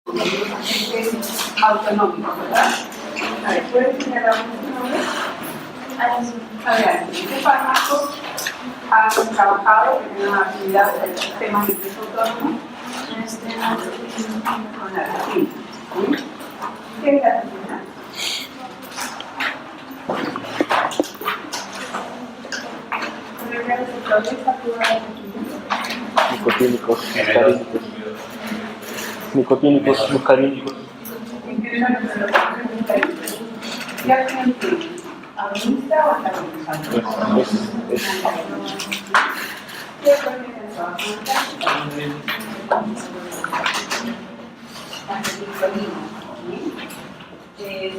agentes autonómicos, ¿verdad? A ver, ¿puedes generar un nombre? Adelante. ¿Qué fármacos han trabajado en una actividad del sistema nervioso autónomo? Con la retina. ¿Qué es la retina? Nicotínicos, muscarínicos. Nicotínicos, muscarínicos. En general, los muscarínicos. ¿Qué acción tiene? ¿Agonista o antagonista? ¿Qué ponen en su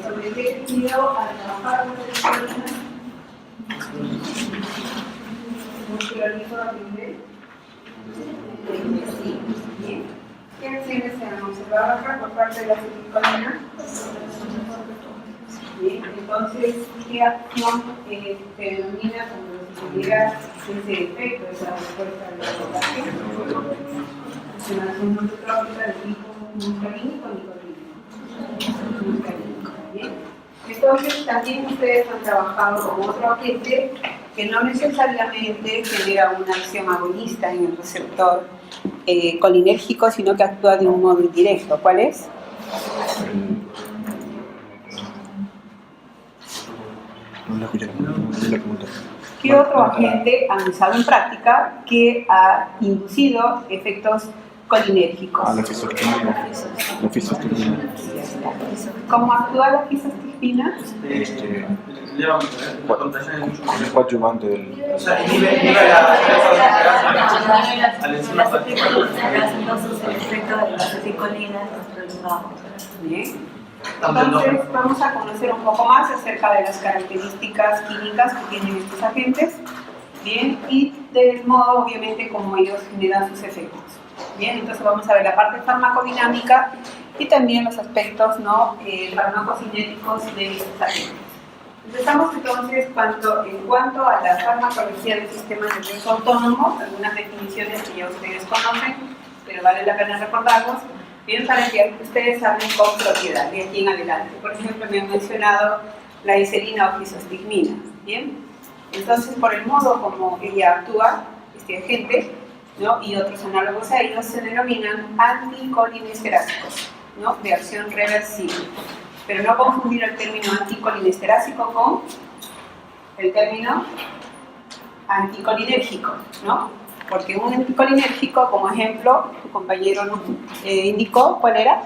¿sobre qué tejido al trabajar con la retina? ¿Qué acciones se han observado acá por parte de la acetilcolina? Bien, entonces, ¿qué acción se denomina cuando se genera ese efecto, esa respuesta de la población? Accionación neurotrópica de tipo muscarínico nicotínico. Muscarínico, ¿bien? Entonces, también ustedes han trabajado con otro agente que no necesariamente genera una acción agonista en el receptor colinérgico, sino que actúa de un modo indirecto. ¿Cuál es? ¿Qué otro agente han usado en práctica que ha inducido efectos colinérgicos? La fisostigmina. La fisostigmina. ¿Cómo actúa la fisostigmina? Coadyuvante del... O sea, inhibe al enzima hepático. Entonces, el efecto de la acetilcolina es prolongado. Bien. Entonces, vamos a conocer un poco más acerca de las características químicas que tienen estos agentes, bien, y del modo, obviamente, como ellos generan sus efectos. Bien, entonces vamos a ver la parte farmacodinámica y también los aspectos no farmacocinéticos de estos agentes. Empezamos entonces en cuanto a la farmacología del sistema nervioso autónomo, algunas definiciones que ya ustedes conocen, pero vale la pena recordarlos, bien, para que ustedes hablen con propiedad de aquí en adelante. Por ejemplo, me han mencionado la iserina o fisostigmina, bien. Entonces, por el modo como ella actúa, este agente, ¿no?, y otros análogos a ellos, se denominan anticolinesteráticos, ¿no?, de acción reversible. Pero no confundir el término anticolinesterásico con el término anticolinérgico, ¿no? Porque un anticolinérgico, como ejemplo, tu compañero nos indicó, ¿cuál era?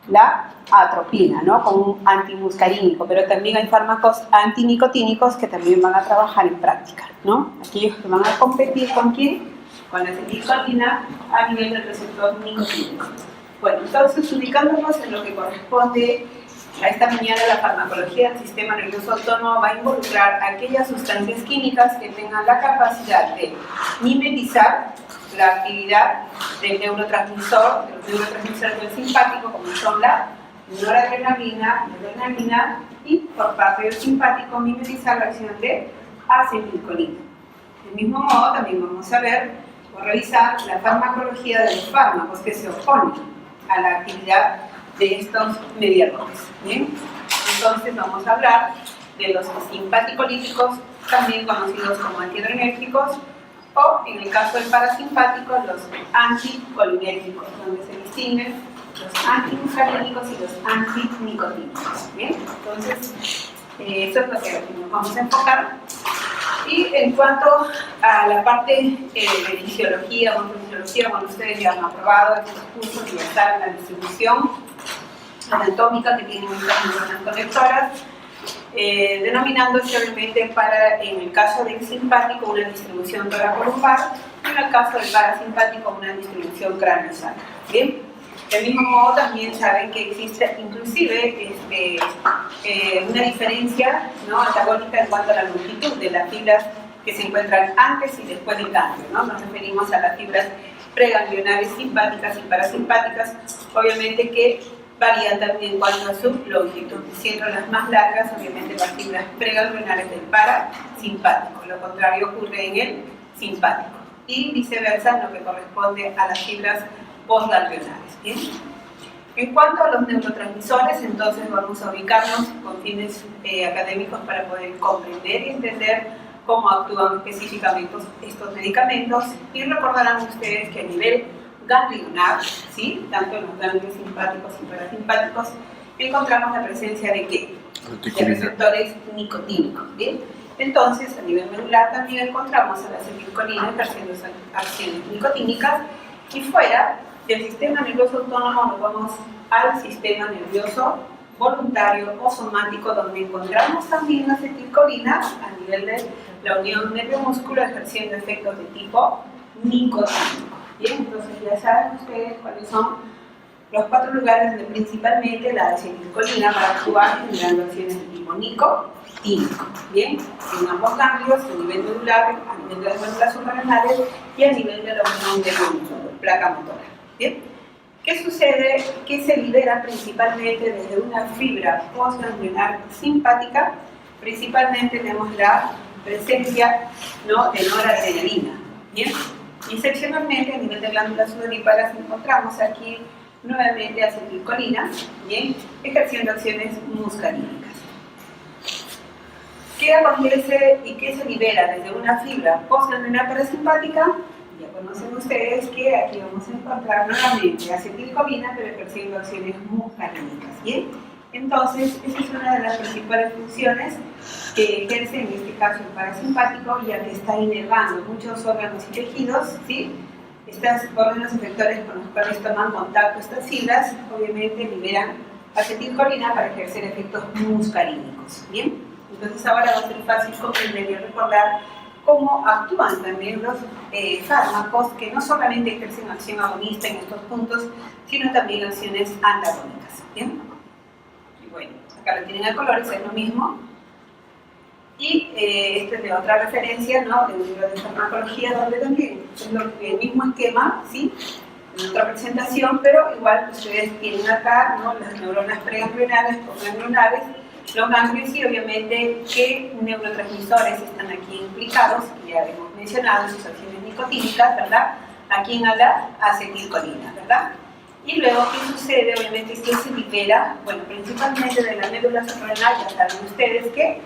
La atropina, ¿no? Como un antimuscarínico, pero también hay fármacos antinicotínicos que también van a trabajar en práctica, ¿no? Aquellos que van a competir ¿con quién? Con la acetilcolina a nivel del receptor nicotínico. Bueno, entonces, ubicándonos en lo que corresponde a esta mañana, la farmacología del sistema nervioso autónomo va a involucrar aquellas sustancias químicas que tengan la capacidad de mimetizar la actividad del neurotransmisor, del simpático, como son la noradrenalina, adrenalina, y por parte del simpático mimetizar la acción de acetilcolina. Del mismo modo, también vamos a ver o revisar la farmacología de los fármacos que se oponen a la actividad de estos mediadores. ¿Bien? Entonces vamos a hablar de los simpaticolíticos, también conocidos como antiadrenérgicos, o en el caso del parasimpático, los anticolinérgicos, donde se distinguen los antimuscarínicos y los antinicotínicos. ¿Bien? Entonces, eso es lo que nos vamos a enfocar. Y en cuanto a la parte de fisiología, bueno, ustedes ya han aprobado estos cursos y ya están en la distribución anatómica que tienen estas neuronas conectoras, denominándose obviamente para, en el caso del simpático, una distribución toracolumbar, y en el caso del parasimpático, una distribución craneosal. Bien, del mismo modo también saben que existe inclusive una diferencia, ¿no?, antagónica en cuanto a la longitud de las fibras que se encuentran antes y después del cambio, ¿no? Nos referimos a las fibras preganglionares simpáticas y parasimpáticas, obviamente que varían también en cuanto a su longitud, siendo las más largas obviamente las fibras preganglionares del parasimpático, lo contrario ocurre en el simpático, y viceversa en lo que corresponde a las fibras postganglionares. ¿Bien? En cuanto a los neurotransmisores, entonces vamos a ubicarnos con fines académicos para poder comprender y entender cómo actúan específicamente estos medicamentos, y recordarán ustedes que a nivel ganglionar, ¿sí? Tanto en los ganglios simpáticos y parasimpáticos, encontramos la presencia de ¿qué? De receptores nicotínicos. ¿Bien? Entonces, a nivel medular también encontramos a la acetilcolina ejerciendo acciones nicotínicas, y fuera del sistema nervioso autónomo nos vamos al sistema nervioso voluntario o somático, donde encontramos también la acetilcolina a nivel de la unión nervio-músculo ejerciendo efectos de tipo nicotínico. Bien, entonces ya saben ustedes cuáles son los 4 lugares donde principalmente la acetilcolina va a actuar generando acciones de tipo nicotínico. Bien, en ambos ganglios, a nivel medular, a nivel de las glándulas suprarrenales y a nivel de la unión nervio-músculo, placa motora. Bien, ¿qué sucede? Que se libera principalmente desde una fibra postganglionar simpática. Principalmente tenemos la presencia, ¿no?, de noradrenalina. Bien, y seccionalmente a nivel de glándulas sudoríparas encontramos aquí nuevamente acetilcolina, bien, ejerciendo acciones muscarínicas. ¿Qué acontece y qué se libera desde una fibra postganglionar parasimpática? Ya conocen ustedes que aquí vamos a encontrar nuevamente acetilcolina, pero ejerciendo acciones muscarínicas. ¿Bien? Entonces, esa es una de las principales funciones que ejerce en este caso el parasimpático, ya que está inervando muchos órganos y tejidos, ¿sí? Estos órganos efectores con los cuales toman contacto estas fibras, obviamente liberan acetilcolina para ejercer efectos muscarínicos. ¿Bien? Entonces ahora va a ser fácil comprender y recordar cómo actúan también los fármacos que no solamente ejercen acción agonista en estos puntos, sino también acciones antagónicas. ¿Bien? Y bueno, acá lo tienen a colores, es lo mismo. Y este es de otra referencia, ¿no?, de un libro de farmacología, donde también es el mismo esquema, ¿sí?, en otra presentación, pero igual ustedes tienen acá, ¿no?, las neuronas preganglionares, postganglionares, los ganglios y obviamente qué neurotransmisores están aquí implicados, que ya hemos mencionado sus acciones nicotínicas, ¿verdad? Aquí en la acetilcolina, ¿verdad? Y luego, ¿qué sucede? Obviamente, ¿qué se libera? Bueno, principalmente de la médula suprarrenal, ya saben ustedes que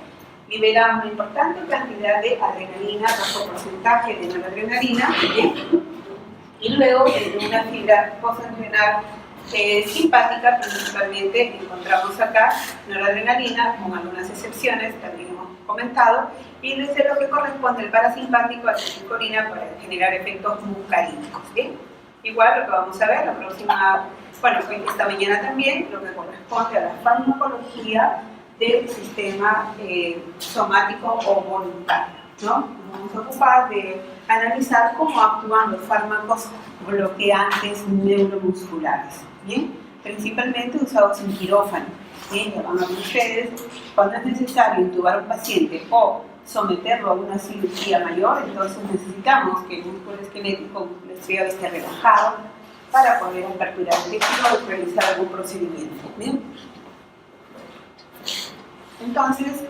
libera una importante cantidad de adrenalina, bajo porcentaje de noradrenalina, ¿bien? Y luego, desde una fibra postganglionar simpática, principalmente encontramos acá noradrenalina, con algunas excepciones, también hemos comentado, y desde lo que corresponde al parasimpático, acetilcolina para generar efectos muscarínicos. ¿Bien? Igual lo que vamos a ver la próxima, bueno, esta mañana también, lo que corresponde a la farmacología del sistema somático o voluntario, ¿no? Nos vamos a ocupar de analizar cómo actúan los fármacos bloqueantes neuromusculares, ¿bien? Principalmente usados en quirófano. ¿Bien? Ya van a ver ustedes, cuando es necesario intubar a un paciente o someterlo a una cirugía mayor, entonces necesitamos que el músculo esquelético, el músculo estriado esté relajado para poder aperturar el tejido y realizar algún procedimiento. ¿Bien? Entonces,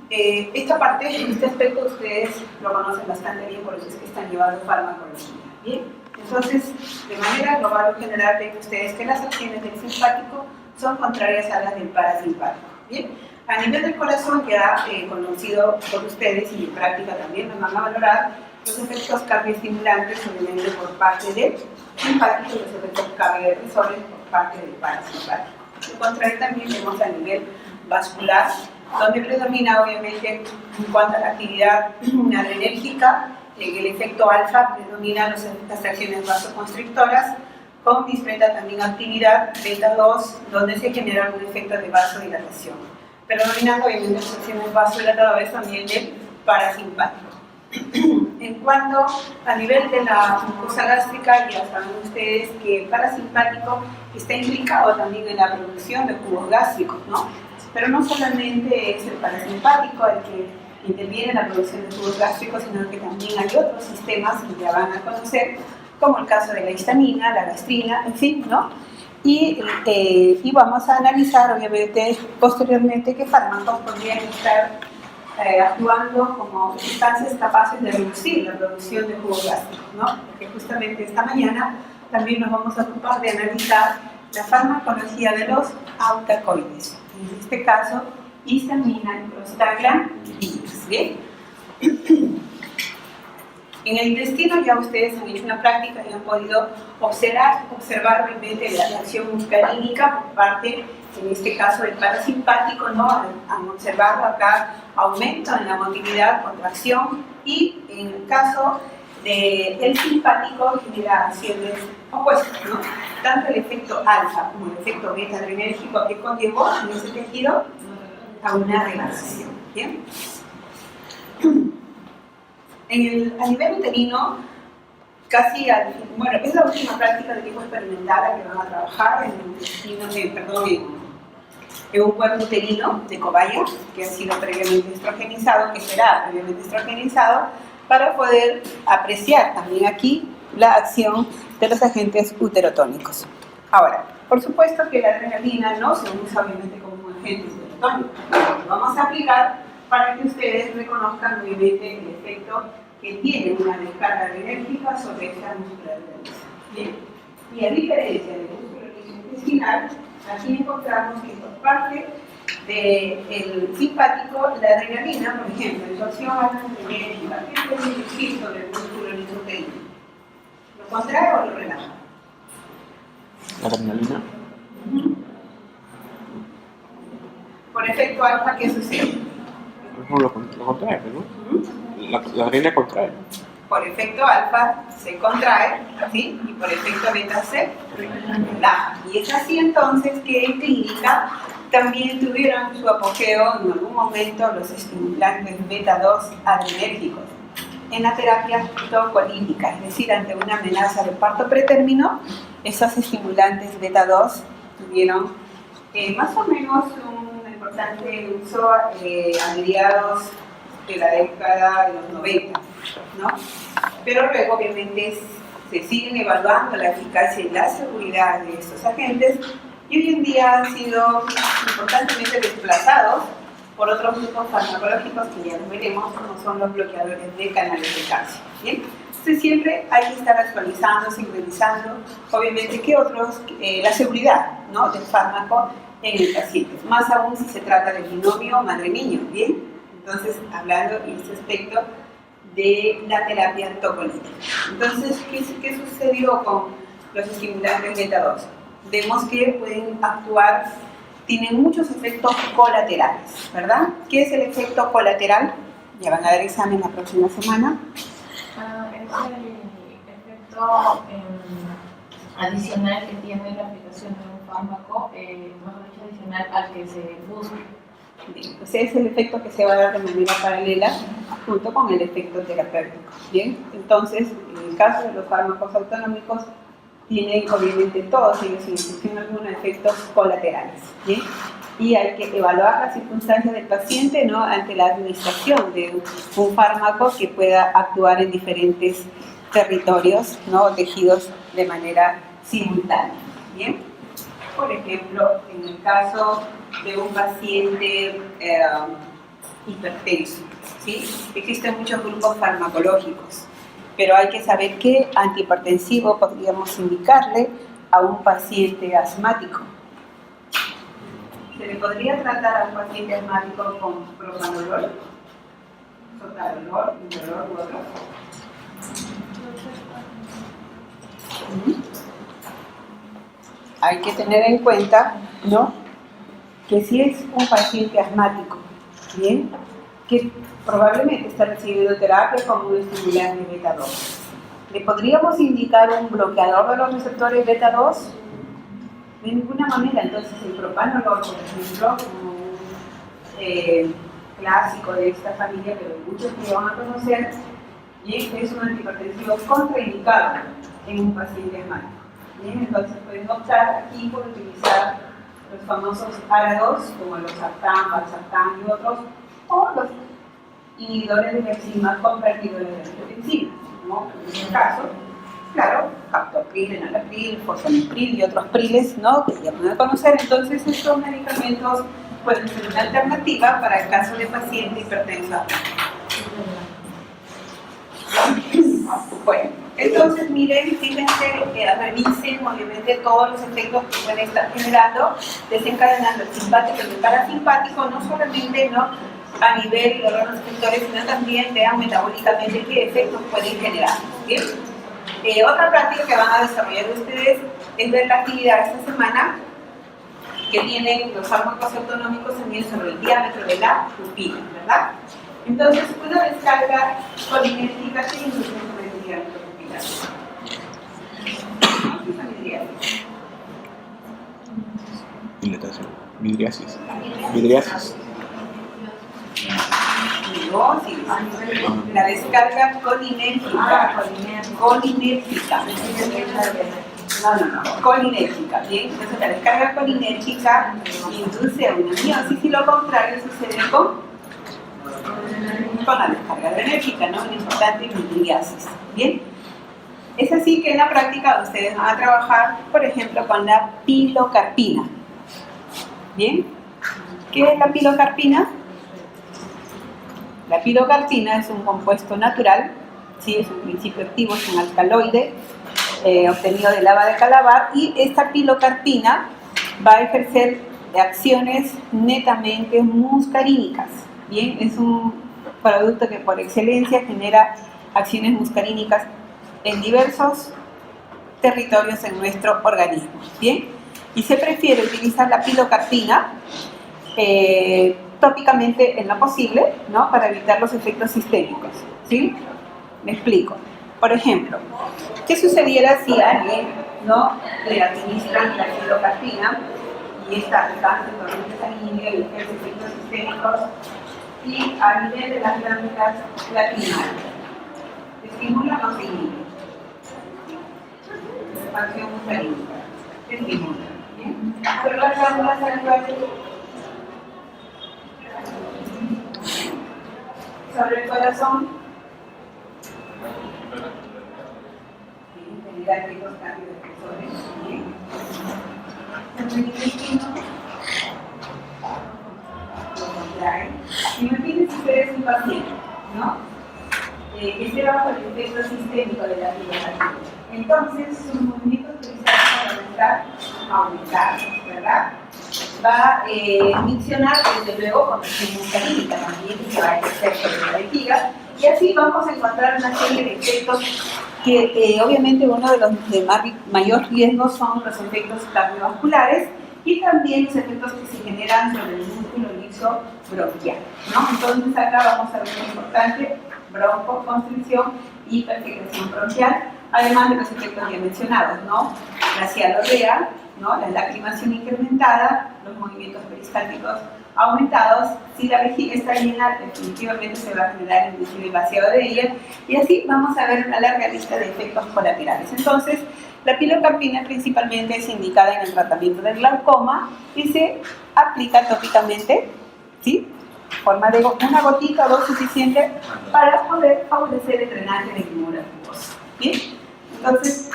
esta parte, este aspecto ustedes lo conocen bastante bien, por eso es que están llevando farmacología. ¿Bien? Entonces, de manera global o general, ven ustedes que las acciones del simpático son contrarias a las del parasimpático. ¿Bien? A nivel del corazón, ya conocido por ustedes y en práctica también nos van a valorar los efectos cardioestimulantes, obviamente por parte del simpático, y los efectos cardiodepresores por parte del parasimpático. Al contrario, también vemos a nivel vascular, donde predomina obviamente en cuanto a la actividad adrenérgica, el efecto alfa predomina las acciones vasoconstrictoras, con discreta también actividad beta 2, donde se genera un efecto de vasodilatación, predominando obviamente las acciones vasodilatadoras también del parasimpático. En cuanto a nivel de la mucosa gástrica, ya saben ustedes que el parasimpático está implicado también en la producción de jugos gástricos, ¿no? Pero no solamente es el parasimpático el que interviene en la producción de jugos gástricos, sino que también hay otros sistemas que ya van a conocer, como el caso de la histamina, la gastrina, en fin, ¿no? Y vamos a analizar, obviamente, posteriormente qué fármacos podrían estar actuando como sustancias capaces de reducir la producción de jugo gástrico, ¿no? Porque justamente esta mañana también nos vamos a ocupar de analizar la farmacología de los alcaloides, en este caso histamina, prostaglandinas, ¿bien? En el intestino ya ustedes han hecho una práctica y han podido observar realmente la acción muscarínica por parte, en este caso, del parasimpático, ¿no? Han observado acá aumento en la motilidad, contracción, y en el caso del simpático genera acciones opuestas, ¿no? Tanto el efecto alfa como el efecto beta adrenérgico que conllevó en ese tejido a una relajación, ¿bien? A nivel uterino, casi bueno, es la última práctica de tipo experimental a que van a trabajar en el intestino, en un cuerpo uterino de cobaya que ha sido previamente estrogenizado, que será previamente estrogenizado, para poder apreciar también aquí la acción de los agentes uterotónicos. Ahora, por supuesto que la adrenalina no se usa obviamente como un agente uterotónico. Lo vamos a aplicar para que ustedes reconozcan obviamente el efecto que tiene una descarga adrenérgica sobre esta musculatura. Bien. Y a diferencia del músculo intestinal, aquí encontramos que por parte del simpático, la adrenalina, por ejemplo, en su acción adrenérgica, ¿qué puede decir sobre el músculo lisocélico? ¿Lo contrae o lo relaja? La adrenalina. Por efecto alfa, ¿qué sucede? No, lo contrae, ¿no? La adrenalina contrae. Por efecto alfa se contrae, ¿sí? Y por efecto beta se relaja. Y es así entonces que en clínica también tuvieron su apogeo en algún momento los estimulantes beta 2 adrenérgicos en la terapia tocolítica, es decir, ante una amenaza de parto pretérmino, esos estimulantes beta 2 tuvieron más o menos un importante uso a mediados de la década de los 90, ¿no? Pero luego obviamente se siguen evaluando la eficacia y la seguridad de estos agentes y hoy en día han sido importantemente desplazados por otros grupos farmacológicos que ya los veremos, como son los bloqueadores de canales de calcio, ¿bien? Entonces siempre hay que estar actualizando, sincronizando, obviamente, que otros, la seguridad, ¿no?, del fármaco en el paciente, más aún si se trata de binomio madre-niño, ¿bien? Entonces, hablando en este aspecto de la terapia tocolítica. Entonces, ¿qué sucedió con los estimulantes beta 2? Vemos que pueden actuar, tienen muchos efectos colaterales, ¿verdad? ¿Qué es el efecto colateral? Ya van a dar examen la próxima semana. Es el efecto adicional que tiene la aplicación de un fármaco, mejor dicho, adicional al que se busca. Bien, pues es el efecto que se va a dar de manera paralela junto con el efecto terapéutico. Bien, entonces, en el caso de los fármacos autonómicos, tienen obviamente todos ellos, sin excepción alguna, efectos colaterales. ¿Bien? Y hay que evaluar las circunstancias del paciente, ¿no?, ante la administración de un fármaco que pueda actuar en diferentes territorios, ¿no?, tejidos de manera simultánea. ¿Bien? Por ejemplo, en el caso de un paciente hipertenso, ¿sí?, existen muchos grupos farmacológicos, pero hay que saber qué antihipertensivo podríamos indicarle a un paciente asmático. ¿Se le podría tratar a un paciente asmático con propanolol, sotalolol, indolor u otro? Hay que tener en cuenta, ¿no?, que si es un paciente asmático, ¿bien?, que probablemente está recibiendo terapia con un estimulante beta 2. ¿Le podríamos indicar un bloqueador de los receptores beta 2? De ninguna manera. Entonces el propanolol, por ejemplo, como un clásico de esta familia, pero muchos que lo van a conocer, y es un antihipertensivo contraindicado en un paciente asmático. Bien, entonces pueden optar aquí por utilizar los famosos ARA2, como los sartán, valsartán y otros, o los inhibidores de la enzima convertidores de angiotensina, ¿no? En este caso, claro, captopril, enalapril, fosfonipril y otros priles, ¿no?, que ya pueden conocer. Entonces estos medicamentos puede ser una alternativa para el caso de paciente hipertenso. Bueno, entonces miren, fíjense, revisen obviamente todos los efectos que pueden estar generando, desencadenando el simpático y el parasimpático, no solamente a nivel de órganos efectores, sino también vean metabólicamente qué efectos pueden generar. ¿Bien? Otra práctica que van a desarrollar ustedes es ver la actividad esta semana que tienen los fármacos autonómicos también sobre el diámetro de la pupila, ¿verdad? Entonces, una descarga colinérgica tiene un efecto sobre el diámetro pupilar. ¿Qué son midriasis? Dilatación. Midriasis. Midriasis. Fibrosis. La descarga colinérgica. Colinérgica. No. Colinérgica, ¿bien? Entonces, la descarga colinérgica induce una miosis y lo contrario sucede con la descarga adrenérgica, ¿no? Una importante midriasis, ¿bien? Es así que en la práctica ustedes van a trabajar, por ejemplo, con la pilocarpina, ¿bien? ¿Qué es la pilocarpina? La pilocarpina es un compuesto natural, ¿sí? Es un principio activo, es un alcaloide obtenido de lava de calabar, y esta pilocarpina va a ejercer acciones netamente muscarínicas. Bien, es un producto que por excelencia genera acciones muscarínicas en diversos territorios en nuestro organismo. Bien, y se prefiere utilizar la pilocarpina tópicamente en lo posible, ¿no? Para evitar los efectos sistémicos. ¿Sí? Me explico. Por ejemplo, ¿qué sucediera si a alguien le administran la pilocarpina y está alcance el torrente sanguíneo y ejerce efectos sistémicos y a nivel de las glándulas lacrimal? Estimula o no se inhibe. Expansión muscarínica. Se estimula. ¿Bien? Pero las glándulas actuales sobre el corazón generar estos cambios de presores. Sobre el intestino lo contrae. Imagínense ustedes un paciente, ¿no? Que esté bajo el efecto sistémico de la pilocarpina. Entonces, sus movimientos utilizados para aumentar, ¿verdad? Va a miccionar, desde luego, con acción muscarínica también, que se va a ejercer sobre la vejiga, y así vamos a encontrar una serie de efectos que obviamente uno de los de mayor riesgo son los efectos cardiovasculares y también los efectos que se generan sobre el músculo liso bronquial, ¿no? Entonces acá vamos a ver lo importante: broncoconstricción y hiperfecreción bronquial, además de los efectos ya mencionados, ¿no? La cialorrea, ¿no? La lacrimación incrementada, los movimientos peristálticos aumentados. Si la vejiga está llena, definitivamente se va a generar inclusive vaciado de ella, y así vamos a ver una larga lista de efectos colaterales. Entonces, la pilocarpina principalmente es indicada en el tratamiento del glaucoma y se aplica tópicamente, ¿sí? En forma de una gotita o dos suficiente para poder favorecer el drenaje del inmuno acuoso. ¿Bien? Entonces,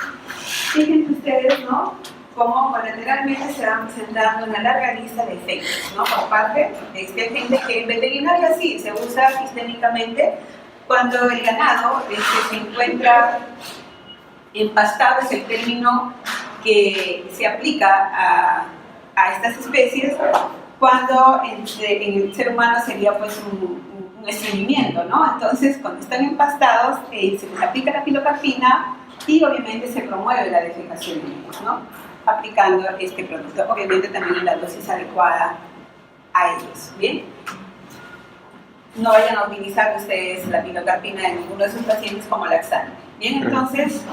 fíjense ustedes, ¿no? Cómo colateralmente se van presentando una larga lista de efectos, ¿no? Por parte de este agente que en veterinaria sí se usa sistémicamente cuando el ganado se encuentra empastado, es el término que se aplica a estas especies, cuando en el ser humano sería pues un estreñimiento, ¿no? Entonces, cuando están empastados, se les aplica la pilocarpina y obviamente se promueve la defecación en ellos, ¿no? Aplicando este producto, obviamente también en la dosis adecuada a ellos, ¿bien? No vayan a utilizar ustedes la pilocarpina en ninguno de sus pacientes como laxante, ¿bien? Entonces,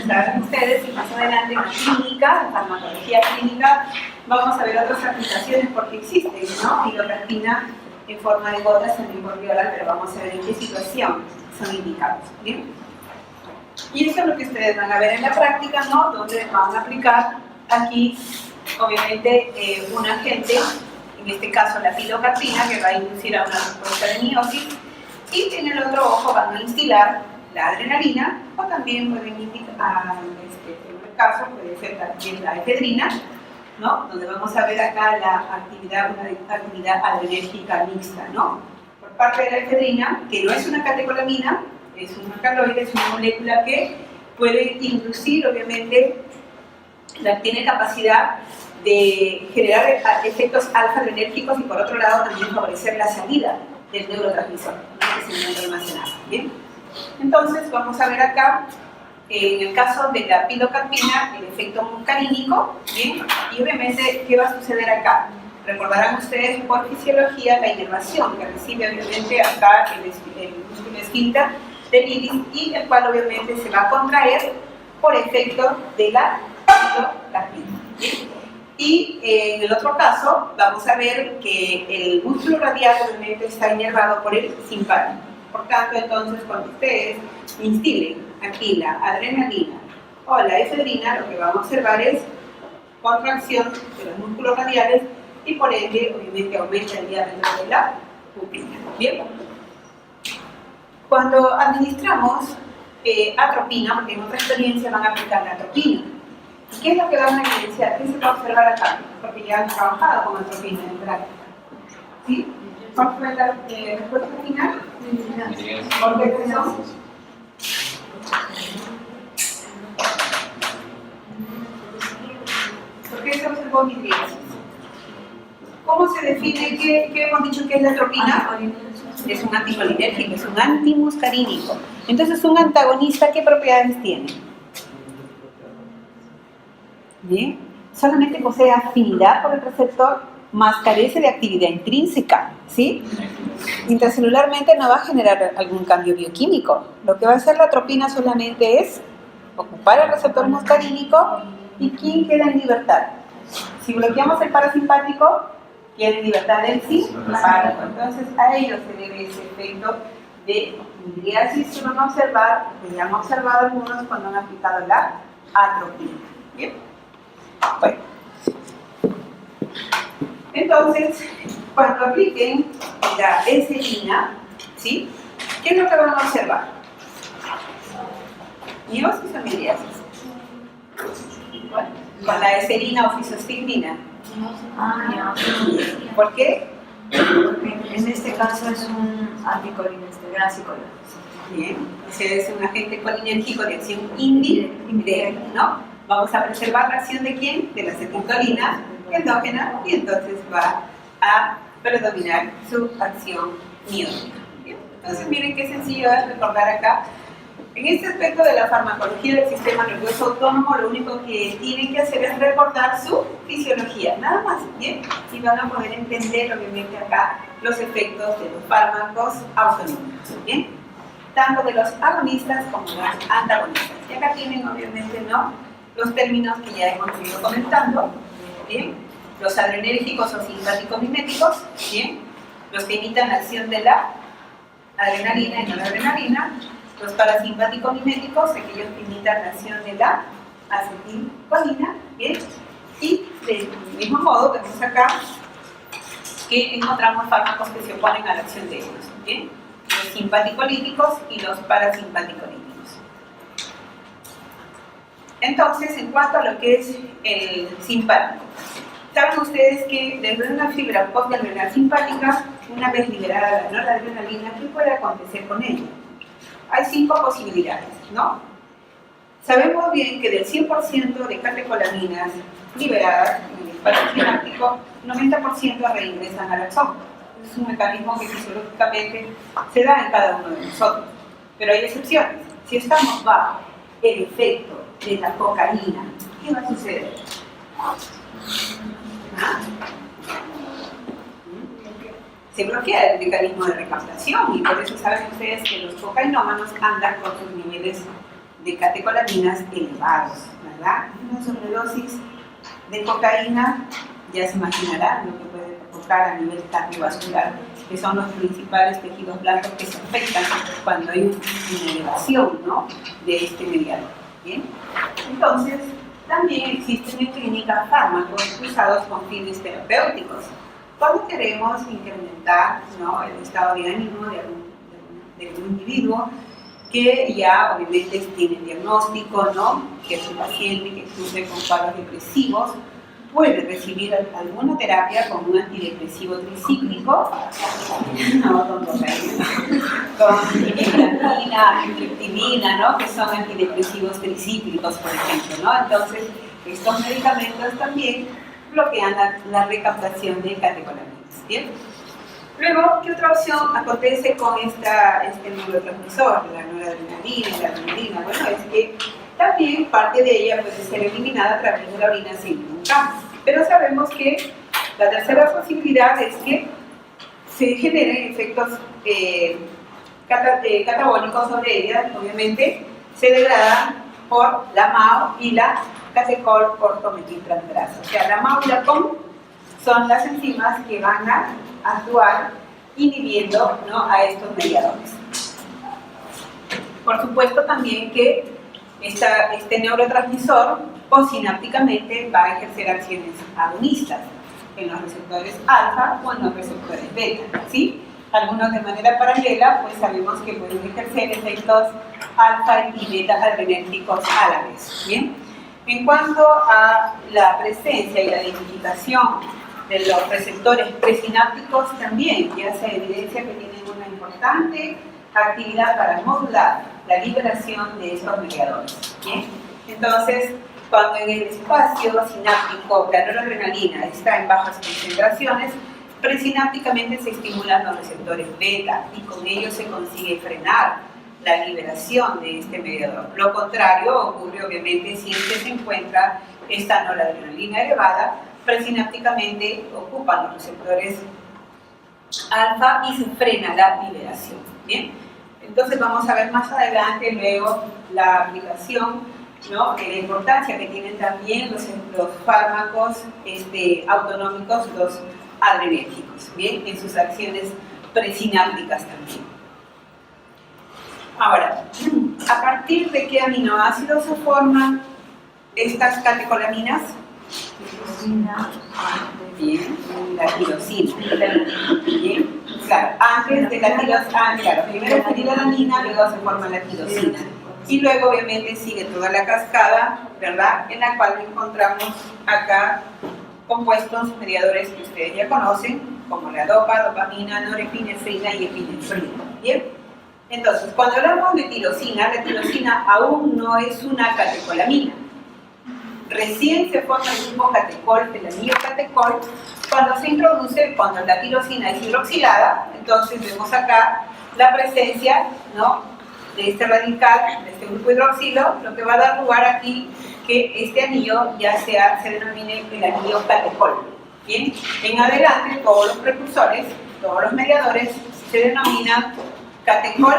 saben ustedes, y más adelante en la clínica, en farmacología clínica, vamos a ver otras aplicaciones porque existen, ¿no? Pilocarpina en forma de gotas en el borde oral, pero vamos a ver en qué situación son indicados, ¿bien? Y esto es lo que ustedes van a ver en la práctica, ¿no? Donde van a aplicar aquí, obviamente, un agente, en este caso la pilocarpina, que va a inducir a una respuesta de miosis, y en el otro ojo van a instilar la adrenalina, o también pueden indicar, en el caso puede ser también la efedrina, ¿no? Donde vamos a ver acá una actividad adrenérgica mixta, ¿no? Por parte de la efedrina, que no es una catecolamina, es un alcaloide, es una molécula que puede inducir, obviamente, tiene capacidad de generar efectos alfa-adrenérgicos y por otro lado también favorecer la salida del neurotransmisor, ¿no? Que se encuentra almacenado, ¿bien? Entonces vamos a ver acá, en el caso de la pilocarpina, el efecto muscarínico, ¿bien? Y obviamente, ¿qué va a suceder acá? Recordarán ustedes por fisiología la inervación que recibe obviamente acá el músculo esfínter del iris y el cual obviamente se va a contraer por efecto de la pilocarpina, ¿bien? Y en el otro caso, vamos a ver que el músculo radial obviamente está inervado por el simpático. Por tanto, entonces, cuando ustedes instilen aquí la adrenalina o la efedrina, lo que vamos a observar es contracción de los músculos radiales y por ende, obviamente, aumenta el diámetro de la pupila. ¿Bien? Cuando administramos atropina, porque en otra experiencia van a aplicar la atropina, ¿qué es lo que van a evidenciar? ¿Qué se va a observar acá? Porque ya han trabajado con atropina en práctica. ¿Sí? ¿Cuál fue la respuesta final? ¿Por qué razón? ¿Por qué se observó midriasis? ¿Cómo se define? ¿Qué hemos dicho que es la atropina? Es un anticolinérgico, es un antimuscarínico. Entonces, un antagonista, ¿qué propiedades tiene? Bien, solamente posee afinidad por el receptor, más carece de actividad intrínseca, ¿sí? Intracelularmente no va a generar algún cambio bioquímico. Lo que va a hacer la atropina solamente es ocupar el receptor muscarínico y ¿quién queda en libertad? Si bloqueamos el parasimpático, queda en libertad el simpático. Entonces a ello se debe ese efecto de midriasis que van a observar, que ya han observado algunos cuando han aplicado la atropina. ¿Bien? Bueno. Entonces, cuando apliquen la eserina, ¿sí? ¿Qué es lo que van a observar? Miosis o midriasis. Bueno, con la eserina o fisostigmina. ¿Por qué? Porque en este caso es un anticolinesterásico. Bien, ese es un agente colinérgico de acción indirecta, ¿no? Vamos a preservar la acción de quién? De la acetilcolina endógena y entonces va a predominar su acción miótica. ¿Bien? Entonces miren qué sencillo es recordar acá. En este aspecto de la farmacología del sistema nervioso autónomo, lo único que tienen que hacer es recordar su fisiología, nada más, ¿bien? Y van a poder entender, obviamente, acá los efectos de los fármacos autonómicos, ¿bien? Tanto de los agonistas como de los antagonistas. Y acá tienen, obviamente, ¿no?, los términos que ya hemos ido comentando, ¿bien? Los adrenérgicos o simpático-miméticos, ¿bien? Los que imitan la acción de la adrenalina y no la adrenalina. Los parasimpático-miméticos, aquellos que imitan la acción de la acetilcolina, ¿bien? Y del mismo modo vemos acá que encontramos fármacos que se oponen a la acción de ellos, ¿bien? Los simpaticolíticos y los parasimpaticolíticos. Entonces, en cuanto a lo que es el simpático, saben ustedes que desde una fibra postganglionar simpática, una vez liberada la noradrenalina, ¿qué puede acontecer con ella? Hay 5 posibilidades, ¿no? Sabemos bien que del 100% de catecolaminas liberadas en el espacio sináptico, 90% reingresan al axón. Es un mecanismo que fisiológicamente se da en cada uno de nosotros. Pero hay excepciones. Si estamos bajo el efecto de la cocaína, ¿qué va a suceder? Se bloquea el mecanismo de recaptación y por eso saben ustedes que los cocainómanos andan con sus niveles de catecolaminas elevados, ¿verdad? Una sobredosis de cocaína, ya se imaginarán lo que puede provocar a nivel cardiovascular, que son los principales tejidos blancos que se afectan cuando hay una elevación, ¿no?, de este mediador. ¿Bien? Entonces, también existen en clínica fármacos usados con fines terapéuticos. Cuando queremos incrementar, ¿no?, el estado de ánimo de un individuo que ya obviamente tiene diagnóstico, ¿no?, que es un paciente que sufre con cuadros depresivos, puede recibir alguna terapia con un antidepresivo tricíclico, no con cocaína, con imipramina, triptilina, ¿no? Que son antidepresivos tricíclicos, por ejemplo, ¿no? Entonces, estos medicamentos también bloquean la recaptación de catecolaminas, ¿bien? Luego, ¿qué otra opción acontece con este neurotransmisor, la noradrenalina y la adrenalina? Bueno, es que también parte de ella puede ser eliminada a través de la orina sin ningún cambio. Pero sabemos que la tercera posibilidad es que se generen efectos catabólicos sobre ella. Obviamente se degradan por la MAO y la catecol-ortometiltransferasa. O sea, la MAO y la COM son las enzimas que van a actuar inhibiendo, ¿no?, a estos mediadores. Por supuesto también que este neurotransmisor postsinápticamente va a ejercer acciones agonistas en los receptores alfa o en los receptores beta, ¿sí? Algunos de manera paralela, pues sabemos que pueden ejercer efectos alfa y beta adrenérgicos a la vez, ¿bien? En cuanto a la presencia y la identificación de los receptores presinápticos, también ya se evidencia que tienen una importante actividad para modular la liberación de estos mediadores, ¿bien? Entonces, cuando en el espacio sináptico la noradrenalina está en bajas concentraciones, presinápticamente se estimulan los receptores beta y con ello se consigue frenar la liberación de este mediador. Lo contrario ocurre obviamente si es que se encuentra esta noradrenalina elevada, presinápticamente ocupan los receptores alfa y se frena la liberación, ¿bien? Entonces vamos a ver más adelante luego la aplicación, ¿no?, la importancia que tienen también los fármacos autonómicos, los adrenérgicos, ¿bien?, en sus acciones presinápticas también. Ahora, ¿a partir de qué aminoácidos se forman estas catecolaminas? Bien, la tirosina. Bien, claro, antes de la tirosina, claro, primero la fenilalanina, luego se forma la tirosina. Y luego obviamente sigue toda la cascada, ¿verdad?, en la cual encontramos acá compuestos mediadores que ustedes ya conocen, como la dopa, dopamina, norepinefrina y epinefrina. Bien, entonces cuando hablamos de tirosina, la tirosina aún no es una catecolamina. Recién se forma el grupo catecol, el anillo catecol, cuando se introduce, cuando la tirosina es hidroxilada. Entonces vemos acá la presencia, ¿no?, de este radical, de este grupo hidroxilo, lo que va a dar lugar aquí que este anillo ya se denomine el anillo catecol. Bien, en adelante todos los precursores, todos los mediadores se denominan catecol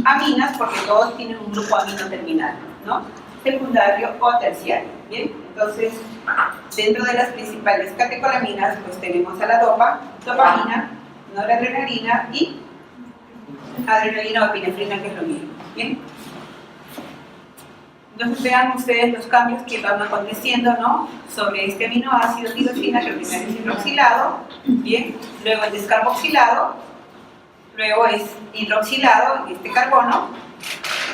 aminas porque todos tienen un grupo amino terminal, ¿no?, secundario o terciario. Bien, entonces dentro de las principales catecolaminas pues tenemos a la dopamina, noradrenalina y adrenalina o epinefrina, que es lo mismo. Bien, entonces vean ustedes los cambios que van aconteciendo, ¿no?, sobre este aminoácido tirosina, que primero es hidroxilado, bien, luego es descarboxilado, luego es hidroxilado, este carbono,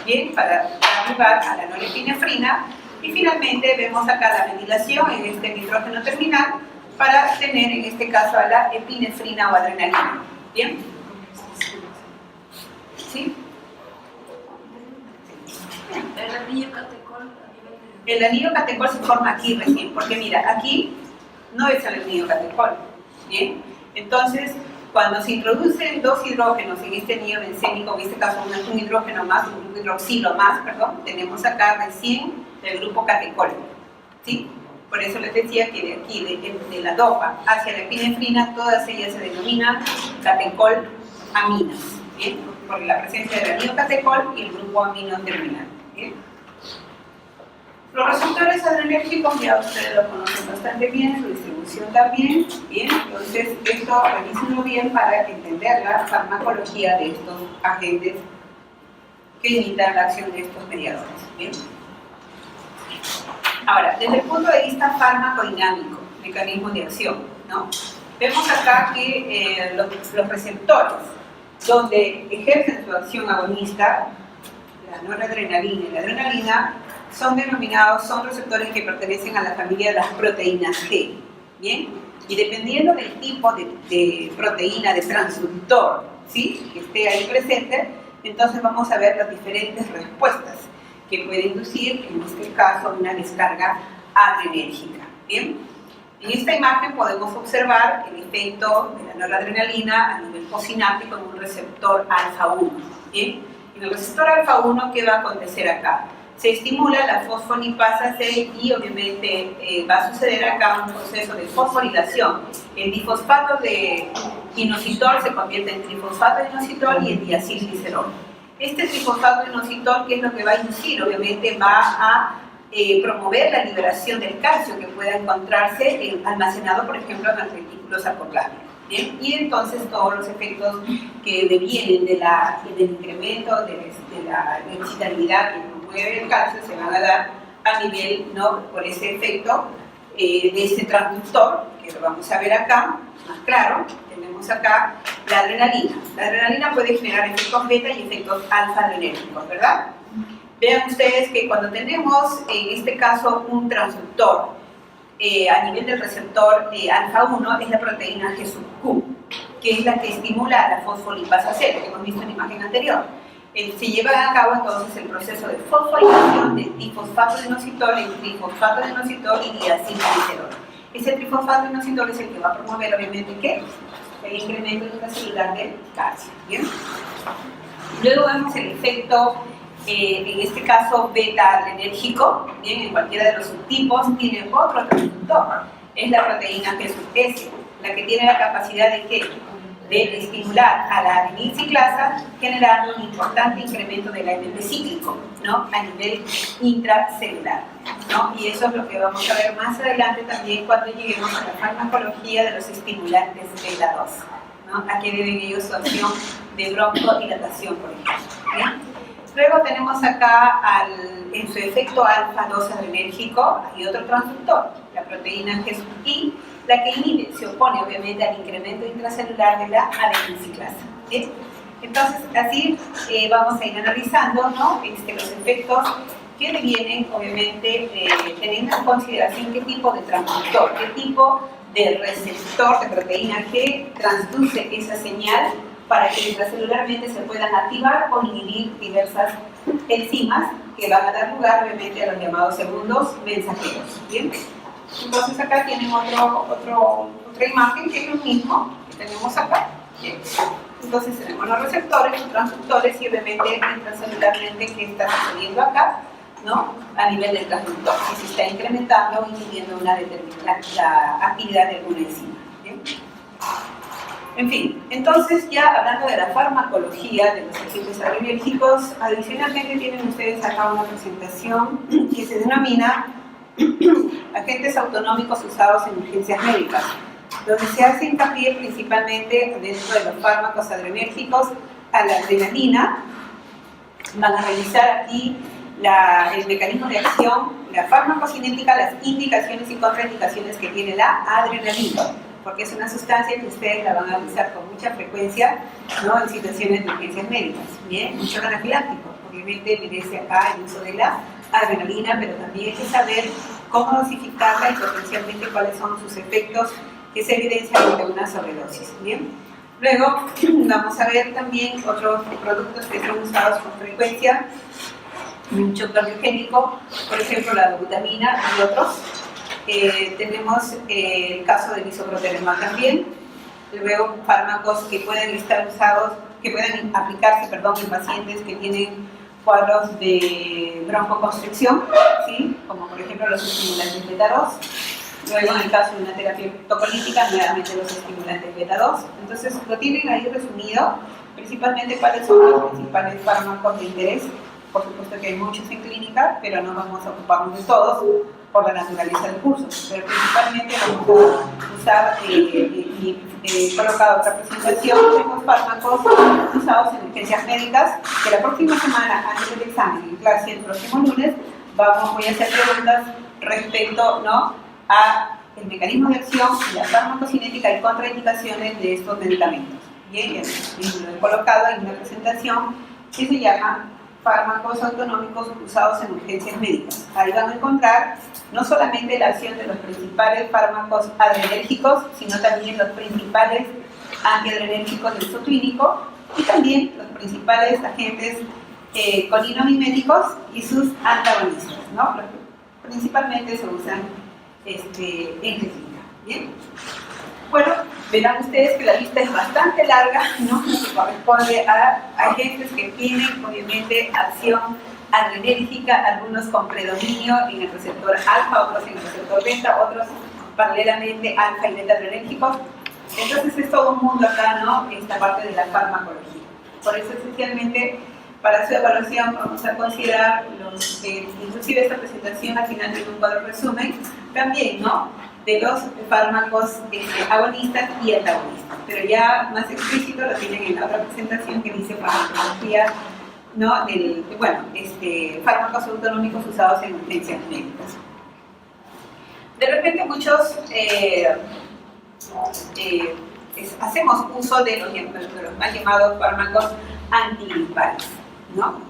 bien, para dar lugar a la norepinefrina, y finalmente vemos acá la ventilación en este nitrógeno terminal para tener en este caso a la epinefrina o adrenalina. Bien, ¿sí? El anillo catecol se forma aquí recién, porque mira, aquí no es el anillo catecol, ¿bien? Entonces, cuando se introducen dos hidrógenos en este anillo bencénico, en este caso un hidrógeno más, un grupo hidroxilo más, perdón, tenemos acá recién el grupo catecol, ¿sí? Por eso les decía que de aquí, de la dopa hacia la epinefrina, todas ellas se denominan catecol aminas, ¿bien?, por la presencia del anillo catecol y el grupo amino terminal, ¿bien? Los receptores adrenérgicos ya ustedes lo conocen bastante bien, su distribución también, ¿bien? Entonces esto revísenlo bien para entender la farmacología de estos agentes que imitan la acción de estos mediadores, ¿bien? Ahora, desde el punto de vista farmacodinámico, mecanismo de acción, ¿no?, vemos acá que los receptores donde ejercen su acción agonista, la noradrenalina y la adrenalina, son receptores que pertenecen a la familia de las proteínas G, ¿bien? Y dependiendo del tipo de proteína, de transductor, ¿sí?, que esté ahí presente, entonces vamos a ver las diferentes respuestas que puede inducir, en este caso, una descarga adrenérgica, ¿bien? En esta imagen podemos observar el efecto de la noradrenalina a nivel postsináptico en un receptor alfa-1, ¿bien? En el receptor alfa-1, ¿qué va a acontecer acá? Se estimula la fosfolipasa C y obviamente va a suceder acá un proceso de fosforilación. El difosfato de inositol se convierte en trifosfato de inositol y en diacilglicerol. Este trifosfato de inositol, ¿qué es lo que va a inducir? Obviamente va a promover la liberación del calcio que pueda encontrarse almacenado, por ejemplo, en el retículo sarcoplásmico. ¿Bien? Y entonces todos los efectos que devienen del incremento de la excitabilidad que promueve el calcio se van a dar a nivel, ¿no?, por ese efecto de ese transductor, que lo vamos a ver acá, más claro. Tenemos acá la adrenalina. La adrenalina puede generar efectos beta y efectos alfa adrenérgicos, ¿verdad? Vean ustedes que cuando tenemos, en este caso, un transductor a nivel del receptor alfa-1 es la proteína G sub Q, que es la que estimula la fosfolipasa C, que hemos visto en la imagen anterior. Se lleva a cabo entonces el proceso de fosforilación de trifosfato de inositol en trifosfato de inositol y diacilglicerol. Ese trifosfato de inositol es el que va a promover, obviamente, ¿qué? El incremento intracelular del calcio. ¿Bien? Luego vemos el efecto, en este caso, beta-adrenérgico. Bien, en cualquiera de los subtipos tiene otro transductor. Es la proteína G sub S, la que tiene la capacidad de ¿qué? De estimular a la adenilciclasa, generando un importante incremento del AMP cíclico, ¿no?, a nivel intracelular, ¿no? Y eso es lo que vamos a ver más adelante también cuando lleguemos a la farmacología de los estimulantes beta 2, ¿no? A qué deben ellos su acción de broncodilatación, por ejemplo, ¿bien? Luego tenemos acá, en su efecto alfa-2 adrenérgico, hay otro transductor, la proteína G sub I, la que inhibe, se opone obviamente al incremento intracelular de la adenilciclasa. ¿Sí? Entonces, así vamos a ir analizando, ¿no?, los efectos que devienen, obviamente, teniendo en consideración qué tipo de transductor, qué tipo de receptor de proteína G transduce esa señal para que intracelularmente se puedan activar o inhibir diversas enzimas que van a dar lugar, obviamente, a los llamados segundos mensajeros. ¿Bien? Entonces acá tienen otra imagen que es lo mismo que tenemos acá. ¿Bien? Entonces tenemos los receptores, los transductores y obviamente intracelularmente qué está sucediendo acá, ¿no?, a nivel del transductor, que se está incrementando o inhibiendo la actividad de alguna enzima. ¿Bien? En fin, entonces ya hablando de la farmacología de los agentes adrenérgicos, adicionalmente tienen ustedes acá una presentación que se denomina agentes autonómicos usados en urgencias médicas, donde se hace hincapié principalmente dentro de los fármacos adrenérgicos a la adrenalina. Van a revisar aquí el mecanismo de acción, la farmacocinética, las indicaciones y contraindicaciones que tiene la adrenalina, porque es una sustancia que ustedes la van a usar con mucha frecuencia, ¿no?, en situaciones de urgencias médicas. Bien, un shock anafiláctico, obviamente merece acá el uso de la adrenalina, pero también hay que saber cómo dosificarla y potencialmente cuáles son sus efectos que se evidencian de una sobredosis. Bien, luego vamos a ver también otros productos que son usados con frecuencia en un shock cardiogénico, por ejemplo la dobutamina y otros. Tenemos el caso del isoproterenol también. Luego fármacos que pueden estar usados, que pueden aplicarse, en pacientes que tienen cuadros de broncoconstricción, ¿sí?, como por ejemplo los estimulantes beta 2. Luego en el caso de una terapia tocolítica, nuevamente los estimulantes beta 2. Entonces lo tienen ahí resumido, principalmente cuáles son los principales fármacos de interés. Por supuesto que hay muchos en clínica, pero no vamos a ocuparnos de todos por la naturaleza del curso, pero principalmente vamos a usar y colocado otra presentación de los fármacos usados en urgencias médicas, que la próxima semana, antes del examen, en clase el próximo lunes, voy a hacer preguntas respecto, ¿no?, a el mecanismo de acción, la farmacocinética y contraindicaciones de estos medicamentos. Bien, lo he colocado en una presentación que se llama fármacos autonómicos usados en urgencias médicas. Ahí van a encontrar no solamente la acción de los principales fármacos adrenérgicos, sino también los principales antiadrenérgicos del uso clínico y también los principales agentes colinamiméticos y sus antagonistas, ¿no? Principalmente se usan en clínica. ¿Bien? Bueno, verán ustedes que la lista es bastante larga, ¿no? Que corresponde a agentes que tienen, obviamente, acción adrenérgica, algunos con predominio en el receptor alfa, otros en el receptor beta, otros paralelamente alfa y beta adrenérgicos. Entonces es todo un mundo acá, ¿no? Esta parte de la farmacología. Por eso, esencialmente, para su evaluación vamos a considerar inclusive esta presentación al final de un cuadro resumen, también, ¿no? De los fármacos agonistas y antagonistas, pero ya más explícito lo tienen en la otra presentación que dice farmacología, ¿no? Fármacos autonómicos usados en urgencias médicas. De repente muchos hacemos uso de los más llamados fármacos antigripales, ¿no?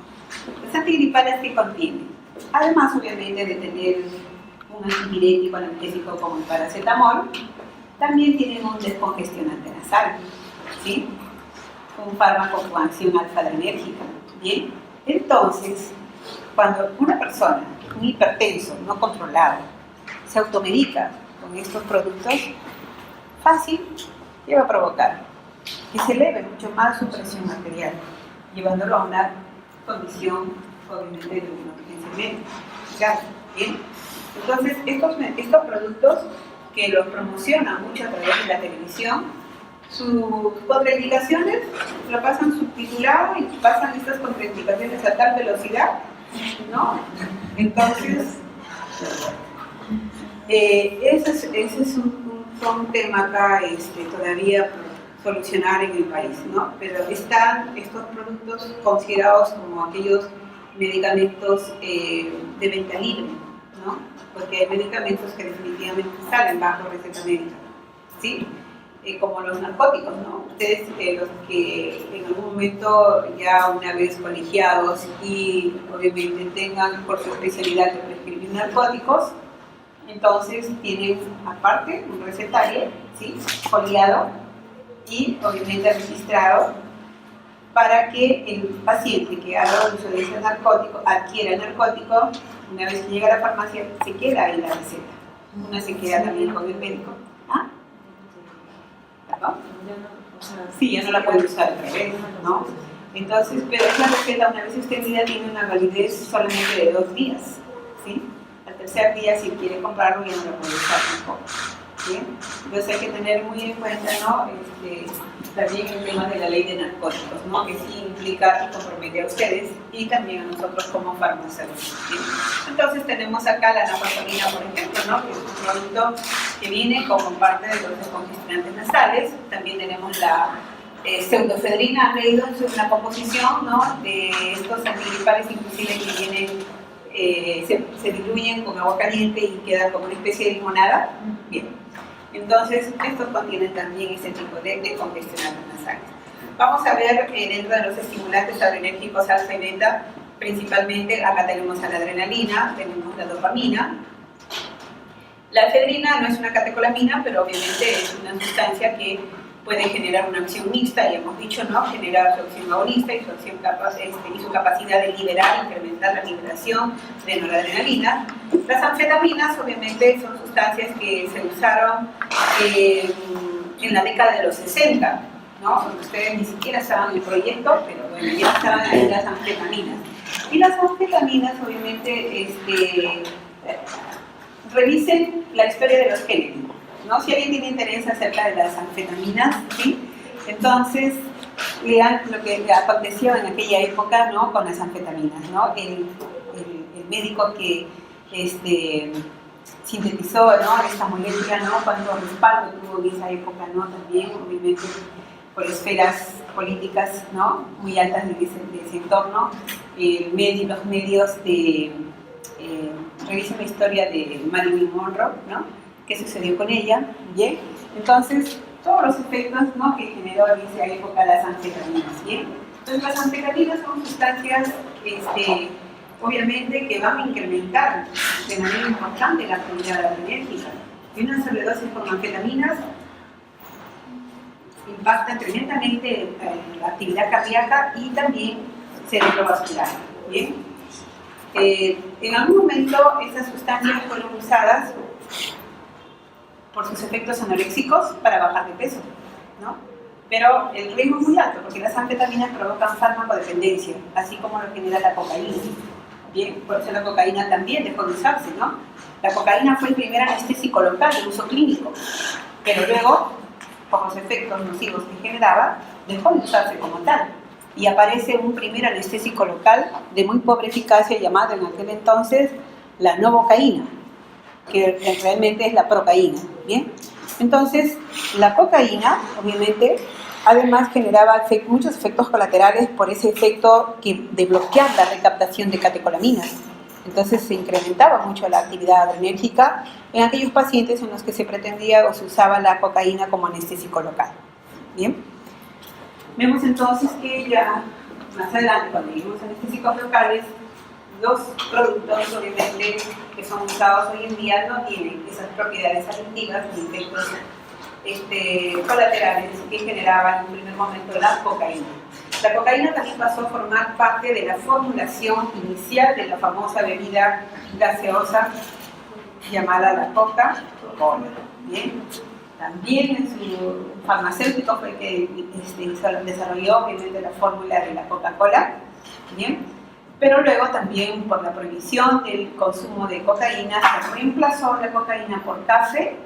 Los antigripales que contienen, además obviamente de tener un antipirético, analgésico como el paracetamol, también tienen un descongestionante nasal, ¿sí? Un fármaco con acción alfa-adrenérgica, ¿bien? Entonces, cuando una persona, un hipertenso no controlado, se automedica con estos productos, fácil, ¿qué va a provocar? Que se eleve mucho más su presión arterial, llevándolo a una condición, obviamente, de una urgencia médica. ¿Ya? ¿Bien? Entonces, estos productos que los promocionan mucho a través de la televisión, sus contraindicaciones lo pasan subtitulado y pasan estas contraindicaciones a tal velocidad, ¿no? Entonces, ese es un tema acá todavía por solucionar en el país, ¿no? Pero están estos productos considerados como aquellos medicamentos de venta libre, ¿no? Porque hay medicamentos que definitivamente salen bajo receta médica, ¿sí? Como los narcóticos, ¿no? Ustedes, los que en algún momento ya una vez colegiados y obviamente tengan por su especialidad de prescribir narcóticos, entonces tienen aparte un recetario, ¿sí? Foliado y obviamente registrado para que el paciente que haga uso de ese narcótico, adquiera el narcótico, una vez que llega a la farmacia, se queda ahí la receta. Una se queda también con el médico. ¿Ah? ¿No? Sí, ya no la puede usar otra vez, ¿no? Entonces, pero esa receta, una vez extendida, tiene una validez solamente de 2 días, ¿sí? Al tercer día, si quiere comprarlo, ya no lo puede usar tampoco, ¿sí? Entonces hay que tener muy en cuenta, ¿no? También el tema de la ley de narcóticos, ¿no? Que sí implica y compromete a ustedes y también a nosotros como farmacéuticos, ¿sí? Entonces tenemos acá la naproxenina, por ejemplo, ¿no? Que es un producto que viene como parte de los descongestionantes nasales. También tenemos la pseudoefedrina, leído en una composición, ¿no? De estos antigripales, inclusive que vienen, se diluyen con agua caliente y quedan como una especie de limonada. Bien. Entonces, estos contienen también ese tipo de descongestionantes nasales. Vamos a ver dentro de los estimulantes adrenérgicos alfa y beta, principalmente acá tenemos a la adrenalina, tenemos la dopamina. La efedrina no es una catecolamina, pero obviamente es una sustancia que puede generar una acción mixta, y hemos dicho, ¿no? Generar su acción agonista y su capacidad de liberar, incrementar la liberación de noradrenalina. Las anfetaminas, obviamente, son sustancias que se usaron en la década de los 60, ¿no? Porque ustedes ni siquiera estaban en el proyecto, pero bueno, ya estaban ahí las anfetaminas. Y las anfetaminas, obviamente, revisen la historia de los Kennedy, ¿no? Si alguien tiene interés acerca de las anfetaminas, ¿sí? Entonces, lean lo que aconteció en aquella época, ¿no? Con las anfetaminas, ¿no? El médico que sintetizó, ¿no? Esta molécula, ¿no? Cuánto respaldo tuvo en esa época, ¿no? También, obviamente, por esferas políticas, ¿no? Muy altas de ese entorno. Los medios de... revisen la historia de Marilyn Monroe, ¿no? ¿Qué sucedió con ella? Bien. Entonces, todos los efectos, ¿no? Que generó en esa época las anfetaminas, ¿bien? Entonces, las anfetaminas son sustancias obviamente que van a incrementar de manera importante la actividad adrenérgica. Y una sobredosis con anfetaminas impacta tremendamente la actividad cardíaca y también cerebrovascular. ¿Bien? En algún momento esas sustancias fueron usadas por sus efectos anoréxicos para bajar de peso, ¿no? Pero el riesgo es muy alto porque las anfetaminas provocan farmacodependencia, así como lo genera la cocaína. Bien, por eso la cocaína también dejó de usarse, ¿no? La cocaína fue el primer anestésico local de uso clínico, pero luego, por los efectos nocivos que generaba, dejó de usarse como tal. Y aparece un primer anestésico local de muy pobre eficacia llamado en aquel entonces la novocaína, que realmente es la procaína. ¿Bien? Entonces, la cocaína, obviamente, además generaba muchos efectos colaterales por ese efecto de bloquear la recaptación de catecolaminas. Entonces se incrementaba mucho la actividad adrenérgica en aquellos pacientes en los que se pretendía o se usaba la cocaína como anestésico local. ¿Bien? Vemos entonces que ya más adelante, cuando lleguemos a anestésicos locales, los productos, obviamente, que son usados hoy en día no tienen esas propiedades adictivas ni efectos colaterales que generaba en un primer momento la cocaína. La cocaína también pasó a formar parte de la formulación inicial de la famosa bebida gaseosa llamada la Coca-Cola. Bien, también en su farmacéutico fue que desarrolló obviamente la fórmula de la Coca-Cola. Bien, pero luego también por la prohibición del consumo de cocaína se reemplazó la cocaína por cafeína.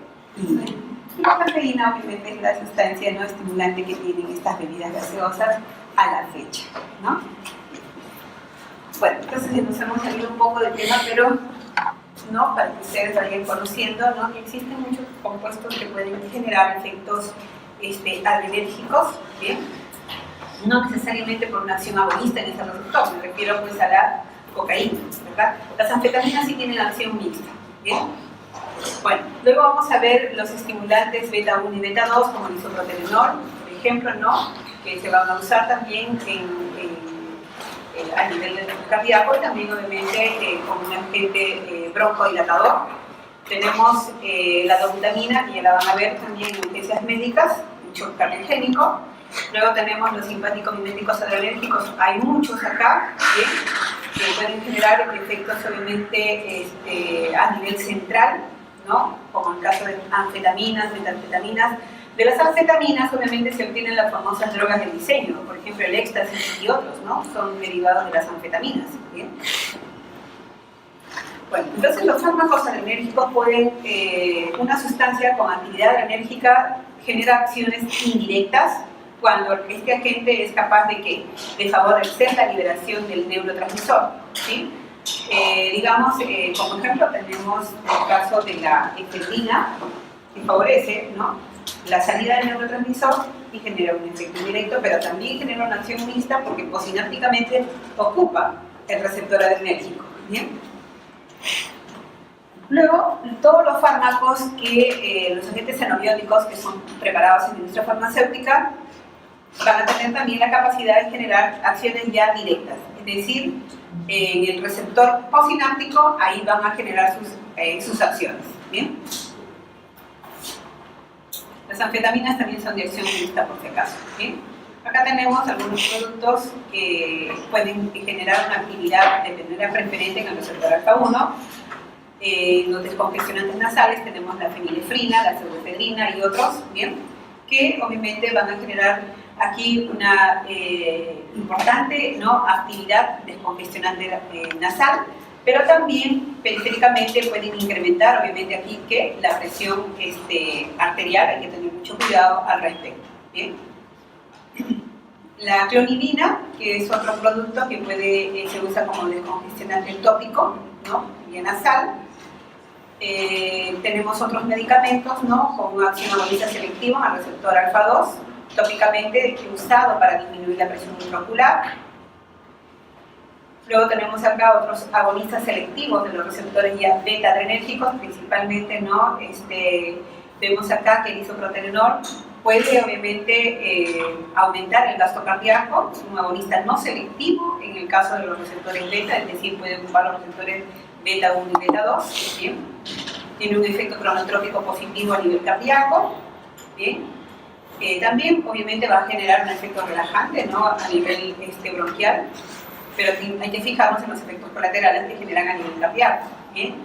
Y la cafeína obviamente es la sustancia no estimulante que tienen estas bebidas gaseosas a la fecha, ¿no? Bueno, entonces nos hemos salido un poco del tema, pero ¿no? Para que ustedes vayan conociendo, ¿no? Que existen muchos compuestos que pueden generar efectos adrenérgicos, ¿bien? No necesariamente por una acción agonista en ese receptor, me refiero pues a la cocaína, ¿verdad? Las anfetaminas sí tienen acción mixta, ¿bien? Bueno, luego vamos a ver los estimulantes beta 1 y beta 2 como el isoproterenol, por ejemplo, ¿no? Que se van a usar también a nivel del cardíaco y también obviamente como un agente broncodilatador. Tenemos la dobutamina, que ya la van a ver también en urgencias médicas, un shock cardiogénico. Luego tenemos los simpáticos miméticos adrenérgicos, hay muchos acá, ¿bien? Que pueden generar efectos obviamente a nivel central, ¿no? Como en el caso de anfetaminas, metanfetaminas. De las anfetaminas obviamente se obtienen las famosas drogas del diseño, por ejemplo el éxtasis y otros, ¿no? Son derivados de las anfetaminas, ¿bien? Bueno, entonces los fármacos adrenérgicos pueden, una sustancia con actividad adrenérgica genera acciones indirectas cuando este agente es capaz de ¿qué? De favorecer la liberación del neurotransmisor, ¿sí? Digamos, como ejemplo tenemos el caso de la efedrina, que favorece, ¿no? La salida del neurotransmisor y genera un efecto indirecto, pero también genera una acción mixta porque posinápticamente ocupa el receptor adrenérgico. ¿Bien? Luego, todos los fármacos que los agentes xenobióticos que son preparados en la industria farmacéutica van a tener también la capacidad de generar acciones ya directas, es decir, en el receptor posináptico ahí van a generar sus acciones. ¿Bien? Las anfetaminas también son de acción mixta por si acaso. ¿Sí? Acá tenemos algunos productos que pueden generar una actividad de manera preferente en el receptor alfa 1. Los descongestionantes nasales tenemos la fenilefrina, la pseudoefedrina y otros, ¿bien? Que obviamente van a generar aquí una importante, ¿no? Actividad descongestionante nasal, pero también periféricamente pueden incrementar, obviamente aquí, que la presión arterial, hay que tener mucho cuidado al respecto. ¿Bien? La clonidina, que es otro producto que se usa como descongestionante tópico, ¿no? Vía nasal. Tenemos otros medicamentos, ¿no? Con una acción agonista selectiva al receptor alfa 2, tópicamente usado para disminuir la presión intraocular. Luego tenemos acá otros agonistas selectivos de los receptores ya beta adrenérgicos, principalmente, ¿no? Vemos acá que el isoproterenol puede obviamente aumentar el gasto cardíaco, es un agonista no selectivo en el caso de los receptores beta, es decir, puede ocupar los receptores beta 1 y beta 2, ¿bien? Tiene un efecto cronotrópico positivo a nivel cardíaco, ¿bien? También obviamente va a generar un efecto relajante, ¿no? A nivel bronquial, pero hay que fijarnos en los efectos colaterales que generan a nivel cardíaco, ¿bien?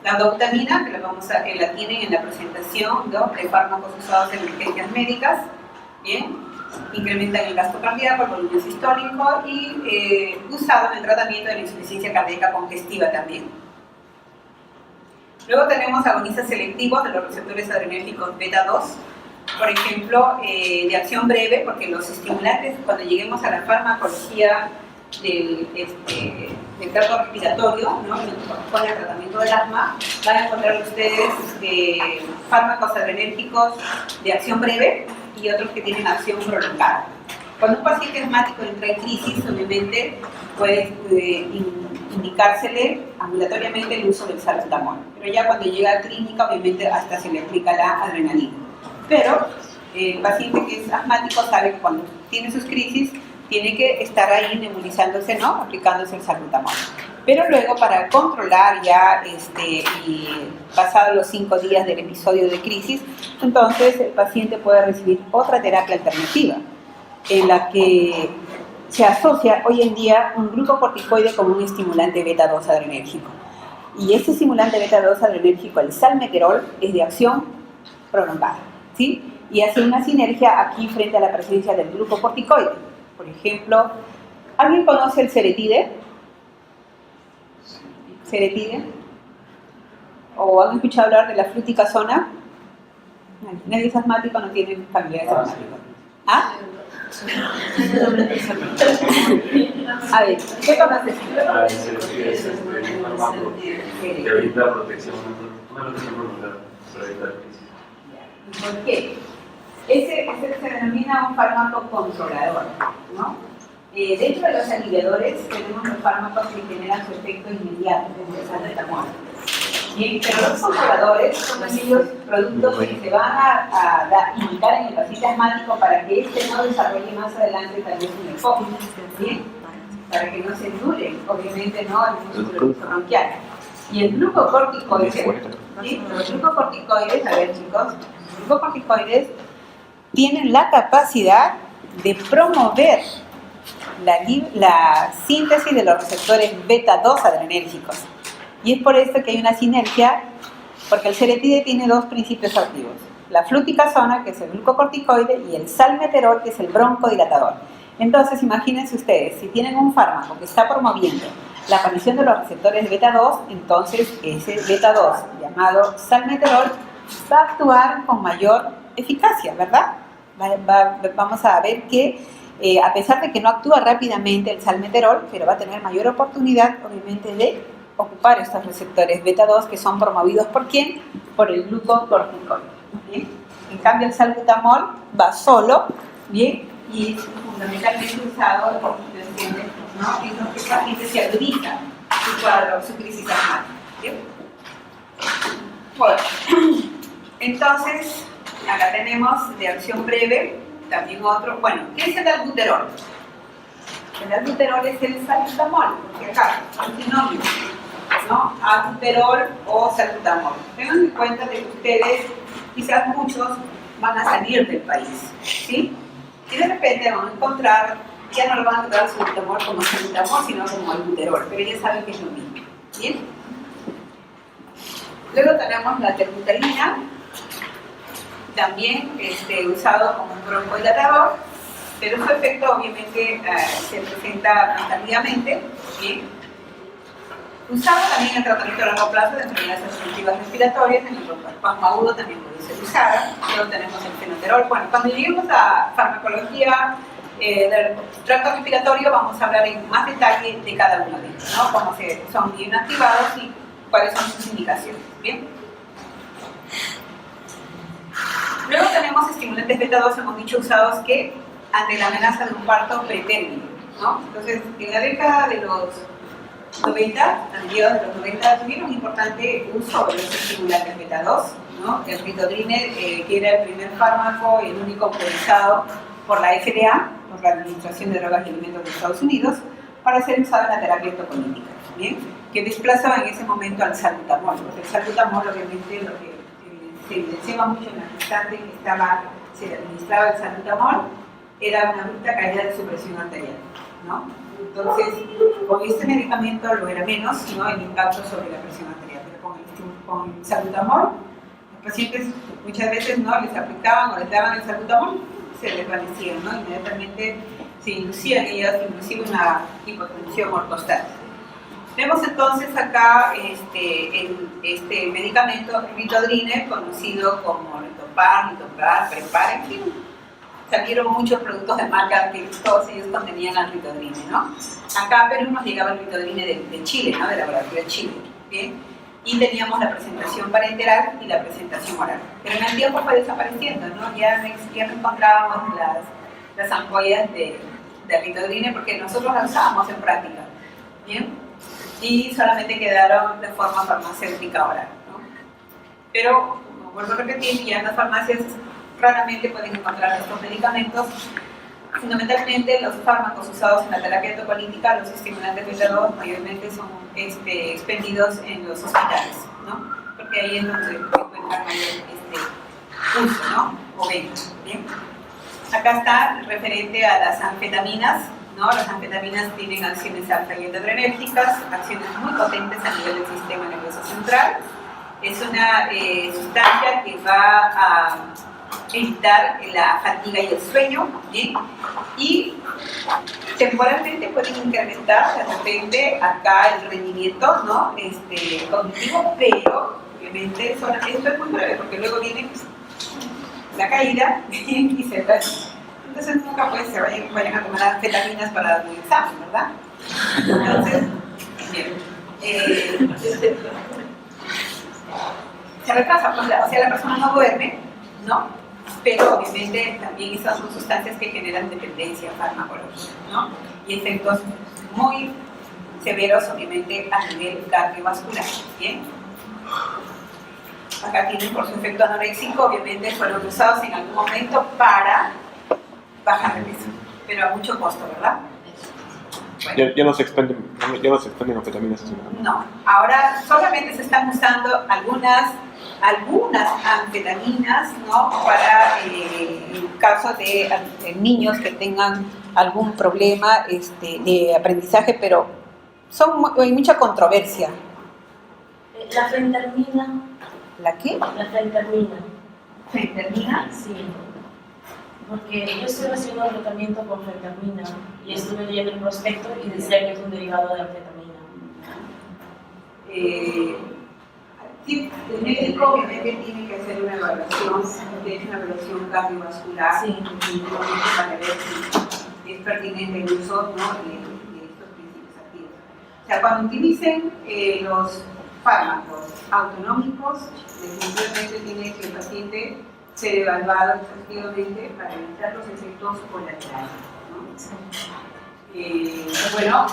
La dopamina, que la tienen en la presentación, ¿no?, de fármacos usados en emergencias médicas, ¿bien? Incrementan el gasto cardíaco, el volumen sistólico y usado en el tratamiento de la insuficiencia cardíaca congestiva también. Luego tenemos agonistas selectivos de los receptores adrenérgicos beta 2, por ejemplo, de acción breve, porque los estimulantes, cuando lleguemos a la farmacología del tracto respiratorio, ¿no?, con el tratamiento del asma, van a encontrar ustedes fármacos adrenérgicos de acción breve y otros que tienen acción prolongada. Cuando un paciente asmático entra en crisis, obviamente puede indicársele ambulatoriamente el uso del salbutamol, pero ya cuando llega a clínica, obviamente hasta se le aplica la adrenalina. Pero el paciente que es asmático sabe que cuando tiene sus crisis tiene que estar ahí nebulizándose, ¿no?, aplicándose el salbutamol. Pero luego, para controlar ya, y pasados los 5 días del episodio de crisis, entonces el paciente puede recibir otra terapia alternativa, en la que se asocia hoy en día un glucocorticoide como un estimulante beta-2 adrenérgico. Y ese estimulante beta-2 adrenérgico, el salmeterol, es de acción prolongada, ¿sí? Y hace una sinergia aquí frente a la presencia del glucocorticoide. Por ejemplo, ¿alguien conoce el ceretide? ¿Ceretide? ¿O han escuchado hablar de la fluticasona? Nadie es asmático, no tiene familiares asmáticos. ¿Ah? A ver, ¿qué conoces? Un fármaco que evita protección prolongada para evitar crisis. ¿Por qué? Ese se denomina un fármaco controlador, ¿no? Dentro de los aliviadores tenemos los fármacos que generan su efecto inmediato, como el salbutamol. Bien, pero los controladores son aquellos productos que se van a indicar en el paciente asmático para que éste no desarrolle más adelante tal vez un EPOC, ¿bien? Para que no se endure, obviamente, ¿no?, el músculo bronquial. Y el glucocorticoide, ¿sí? Los glucocorticoides, a ver, chicos, los glucocorticoides tienen la capacidad de promover la síntesis de los receptores beta-2 adrenérgicos. Y es por esto que hay una sinergia, porque el ceretide tiene 2 principios activos: la fluticasona, que es el glucocorticoide, y el salmeterol, que es el broncodilatador. Entonces, imagínense ustedes, si tienen un fármaco que está promoviendo la aparición de los receptores beta-2, entonces ese beta-2, llamado salmeterol, va a actuar con mayor eficacia, ¿verdad? Vamos a ver que a pesar de que no actúa rápidamente el salmeterol, pero va a tener mayor oportunidad, obviamente, de ocupar estos receptores beta-2 que son promovidos ¿por quién? Por el glucocorticoide, ¿bien? En cambio, el salbutamol va solo, ¿bien? Y es fundamentalmente usado, ¿entienden?, ¿no?, en los que el paciente se agudiza su cuadro, su crisis asmática, ¿bien? Bueno, entonces, acá tenemos de acción breve, también otro. Bueno, ¿qué es el albuterol? El albuterol es el salbutamol, porque acá es sinónimo, ¿no? Albuterol o salbutamol. Tengan en cuenta de que ustedes, quizás muchos, van a salir del país, ¿sí? Y de repente van a encontrar, ya no lo van a encontrar salbutamol como salbutamol, sino como albuterol, pero ya saben que es lo mismo, ¿bien? Luego tenemos la terbutalina, también usado como un broncodilatador, pero su efecto obviamente se presenta más tardíamente, ¿sí? Usado también en el tratamiento a largo plazo de enfermedades obstructivas respiratorias, en el espasmo agudo también puede ser usada. Luego tenemos el fenoterol. Bueno, cuando lleguemos a farmacología del tracto respiratorio vamos a hablar en más detalle de cada uno de ellos, ¿no? Cómo son bien activados y cuáles son sus indicaciones, ¿bien? Luego tenemos estimulantes beta-2, hemos dicho, usados que ante la amenaza de un parto pretérmino, ¿no? Entonces, en la década de los 90, a mediados de los 90, tuvieron un importante uso de los estimulantes beta-2, ¿no? El ritodrine, que era el primer fármaco y el único autorizado por la FDA, por la Administración de Drogas y Alimentos de Estados Unidos, para ser usado en la terapia tocolítica, ¿bien? Que desplazaba en ese momento al salbutamol, porque el salbutamol obviamente lo que se evidenciaba mucho en la gestante que se le administraba el salbutamol era una abrupta caída de su presión arterial, ¿no? Entonces, con este medicamento lo era menos, ¿no? El impacto sobre la presión arterial, pero con el salbutamol, los pacientes muchas veces no les aplicaban o les daban el salbutamol, se desvanecían, ¿no? Inmediatamente se inducía en ellas inclusive una hipotensión ortostática. Vemos entonces acá este medicamento, ritodrine, conocido como Ritopar, Prepar, en fin. Salieron muchos productos de marca que todos ellos contenían al ritodrine, ¿no? Acá a Perú nos llegaba el ritodrine de Chile, ¿no? Del laboratorio de Chile, ¿bien? Y teníamos la presentación parenteral y la presentación oral. Pero en el tiempo fue desapareciendo, ¿no? Ya no encontrábamos las ampollas de ritodrine porque nosotros las usábamos en práctica, ¿bien? Y solamente quedaron de forma farmacéutica oral, ¿no? Pero, como vuelvo a repetir, ya en las farmacias raramente pueden encontrar estos medicamentos. Fundamentalmente, los fármacos usados en la terapia tocolítica, los estimulantes beta-2, mayormente son expendidos en los hospitales, ¿no? Porque ahí es donde se encuentra mayor uso, ¿no? O venta, ¿bien? Acá está referente a las anfetaminas, ¿no? Las anfetaminas tienen acciones alfa y adrenérgicas, acciones muy potentes a nivel del sistema nervioso central. Es una sustancia que va a evitar la fatiga y el sueño, ¿sí? Y temporalmente pueden incrementar de repente acá el rendimiento, ¿no? Cognitivo, pero obviamente esto es muy breve porque luego viene la caída y se va. Entonces nunca pues se vayan a tomar anfetaminas para dar un examen, ¿verdad? Entonces, bien, se retrasa, pues, o sea, la persona no duerme, ¿no? Pero obviamente también esas son sustancias que generan dependencia farmacológica, ¿no? Y efectos muy severos, obviamente, a nivel cardiovascular, ¿bien? Acá tienen por su efecto anoréxico, obviamente fueron usados en algún momento para bajar de peso, pero a mucho costo, ¿verdad? Bueno. Ya no se expenden anfetaminas. No, ahora solamente se están usando algunas anfetaminas, ¿no? Para el caso de niños que tengan algún problema de aprendizaje, pero hay mucha controversia. La fentermina. ¿La qué? La fentermina. ¿Fentermina? Sí. Porque yo estoy haciendo un tratamiento con fentermina y estuve leyendo el prospecto y decía que es un derivado de anfetamina. Sí, el médico obviamente tiene que hacer una evaluación, una evaluación cardiovascular, sí, para ver si es pertinente el uso, ¿no? de estos principios activos. O sea, cuando utilicen los fármacos autonómicos, definitivamente tiene que el paciente ser evaluado exhaustivamente para evitar los efectos colaterales, ¿no? Bueno,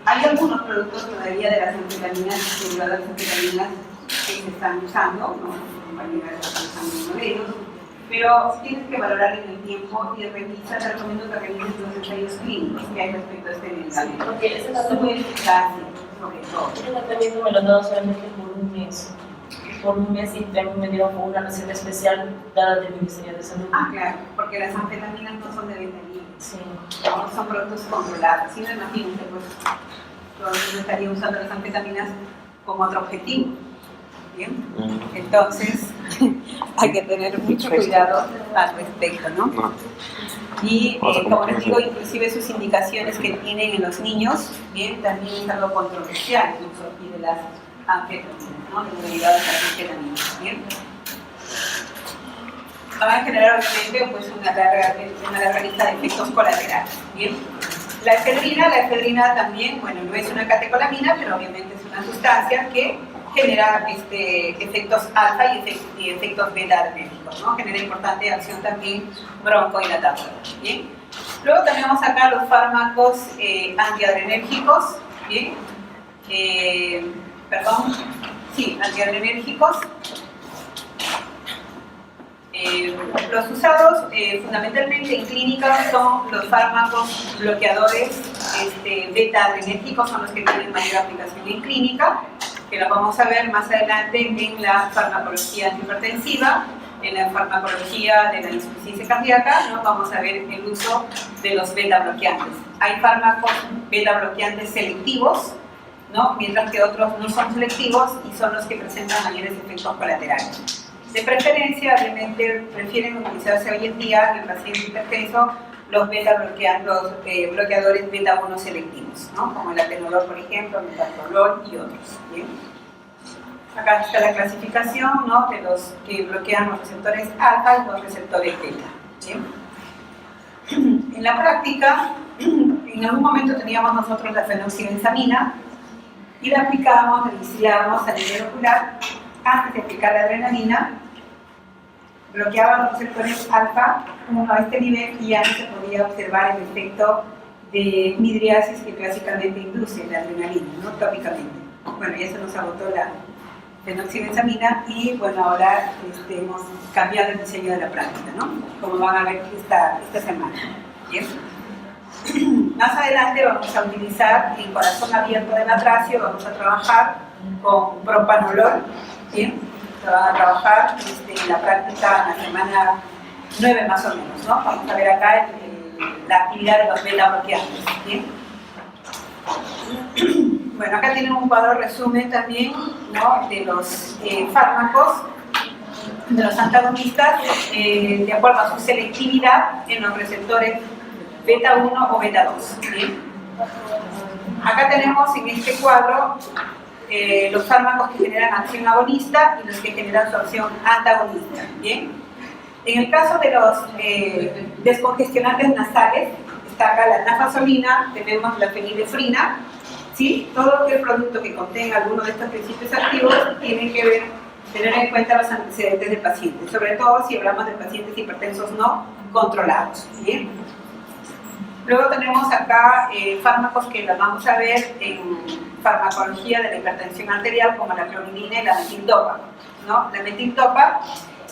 hay algunos productos todavía de las anfetaminas, derivadas de las anfetaminas, que se están usando, ¿no? Sus compañeras están usando uno de ellos, pero tienes que valorar en el tiempo y revisar, te recomiendo que revises los ensayos clínicos que hay respecto a este medicamento. Porque ese es muy eficaz, sobre todo. Este tratamiento me lo han dado solamente por un mes. Por un mes y también me dieron una receta especial dada del Ministerio de Salud. Ah, claro, porque las anfetaminas no son de venta libre. Sí. No, son productos controlados. Si no, imagínense, pues, todo el mundo estaría usando las anfetaminas como otro objetivo. ¿Bien? Entonces, hay que tener mucho cuidado al respecto, ¿no? Y, como les digo, inclusive sus indicaciones que tienen en los niños, bien, también es algo controversial, el uso aquí de las anfetaminas, ¿no? De los derivados de las anfetaminas, ¿bien? Van a generar, obviamente, pues, una larga lista de efectos colaterales, ¿bien? La efedrina también, bueno, no es una catecolamina, pero obviamente es una sustancia que genera efectos alfa y efectos beta adrenérgicos, ¿no? Genera importante acción también broncodilatadora, ¿bien? Luego tenemos acá los fármacos antiadrenérgicos, ¿bien? Antiadrenérgicos. Los usados fundamentalmente en clínica son los fármacos bloqueadores beta-adrenérgicos, son los que tienen mayor aplicación en clínica, que lo vamos a ver más adelante en la farmacología antihipertensiva, en la farmacología de la insuficiencia cardíaca, ¿no? Vamos a ver el uso de los beta-bloqueantes. Hay fármacos beta-bloqueantes selectivos, ¿no? Mientras que otros no son selectivos y son los que presentan mayores efectos colaterales. De preferencia, obviamente, prefieren utilizarse hoy en día en el paciente hipertenso los bloqueadores beta-1 selectivos, ¿no? Como el atenolol, por ejemplo, el metoprolol y otros. ¿Bien? Acá está la clasificación, ¿no? De los que bloquean los receptores alfa y los receptores beta. ¿Bien? En la práctica, en algún momento teníamos nosotros la fenoxibenzamina y la aplicábamos, la iniciábamos a nivel ocular antes de aplicar la adrenalina, bloqueaba los receptores alfa 1 a este nivel y ya no se podía observar el efecto de midriasis que clásicamente induce la adrenalina, ¿no? Tópicamente. Bueno, ya se nos agotó la fenoxibenzamina y bueno, ahora hemos cambiado el diseño de la práctica, ¿no? Como van a ver esta semana. ¿Bien? Más adelante vamos a utilizar en corazón abierto del atracio, vamos a trabajar con propanolol. ¿Bien? Se van a trabajar en la práctica en la semana 9 más o menos, ¿no? Vamos a ver acá la actividad de los beta bloqueantes. ¿Bien? Bueno, acá tienen un cuadro resumen también, ¿no? De los fármacos, de los antagonistas, de acuerdo a su selectividad en los receptores beta 1 o beta 2. ¿Bien? Acá tenemos en este cuadro los fármacos que generan acción agonista y los que generan su acción antagonista. ¿Bien? En el caso de los descongestionantes nasales, está acá la nafasolina, tenemos la fenilefrina, ¿sí? Todo aquel producto que contenga alguno de estos principios activos tiene que tener en cuenta los antecedentes del paciente, sobre todo si hablamos de pacientes hipertensos no controlados. ¿Bien? Luego tenemos acá fármacos que los vamos a ver en farmacología de la hipertensión arterial, como la clonidina y la metildopa, ¿no? La metildopa,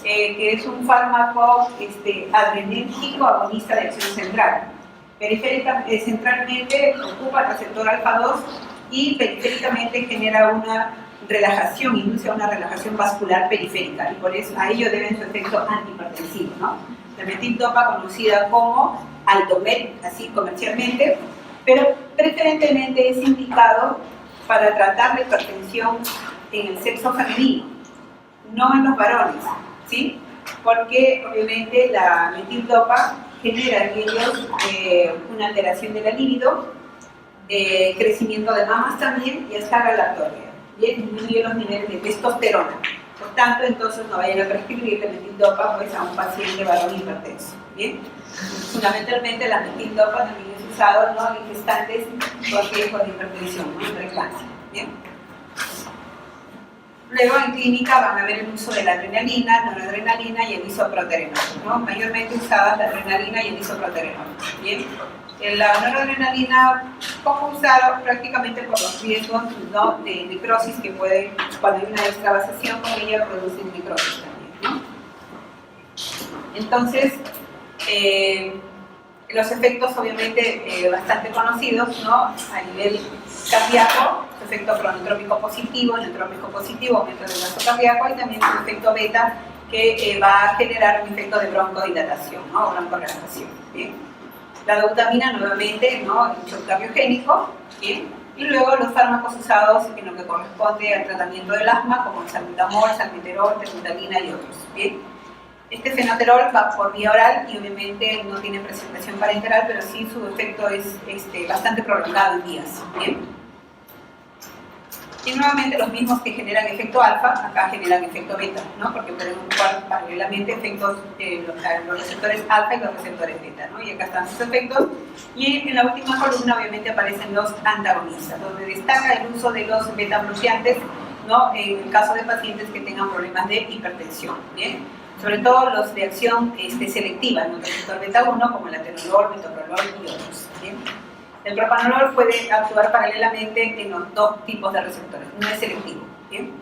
que es un fármaco adrenérgico agonista de acción central. Centralmente ocupa el receptor alfa 2 y periféricamente genera una relajación, induce a una relajación vascular periférica, y por eso a ello deben su efecto antihipertensivo, ¿no? La metildopa, conocida como Aldomet, así comercialmente, pero preferentemente es indicado para tratar la hipertensión en el sexo femenino, no en los varones, ¿sí? Porque obviamente la metildopa genera en ellos una alteración de la libido, crecimiento de mamas también y hasta galactoria, ¿bien? Disminuye los niveles de testosterona. Por tanto, entonces no vayan a prescribirle metildopa pues, a un paciente varón hipertenso, ¿bien? Fundamentalmente la metildopa también es usado, ¿no? En gestantes con riesgo de hipertensión, ¿no? En preeclampsia, ¿bien? Luego en clínica van a ver el uso de la adrenalina, la noradrenalina y el isoproterenol, ¿no? Mayormente usadas la adrenalina y el isoproterenol, ¿bien? La noradrenalina poco usada prácticamente por los riesgos, ¿no? De necrosis que puede, cuando hay una extravasación con ella, producen necrosis también, ¿no? Entonces, los efectos obviamente bastante conocidos, ¿no? A nivel cardíaco, su efecto cronotrópico positivo, neutrópico positivo, aumento del gasto cardíaco, y también su efecto beta que va a generar un efecto de broncodilatación, ¿no? O broncorelajación, ¿bien? La dobutamina nuevamente, ¿no? El shock cardiogénico, ¿bien? Y luego los fármacos usados en lo que corresponde al tratamiento del asma, como el salbutamol, salmeterol, tebutalina y otros, ¿bien? Este fenoterol va por vía oral y obviamente no tiene presentación parenteral, pero sí su efecto es bastante prolongado en días, ¿bien? Y nuevamente los mismos que generan efecto alfa, acá generan efecto beta, ¿no? Porque pueden ocupar paralelamente efectos los receptores alfa y los receptores beta, ¿no? Y acá están sus efectos. Y en la última columna obviamente aparecen los antagonistas, donde destaca el uso de los beta bloqueantes, ¿no? En el caso de pacientes que tengan problemas de hipertensión, ¿bien? Sobre todo los de acción selectiva, en el receptor beta 1, como el atenolol, metoprolol y otros, ¿bien? El propanolol puede actuar paralelamente en los dos tipos de receptores, no es selectivo, ¿bien?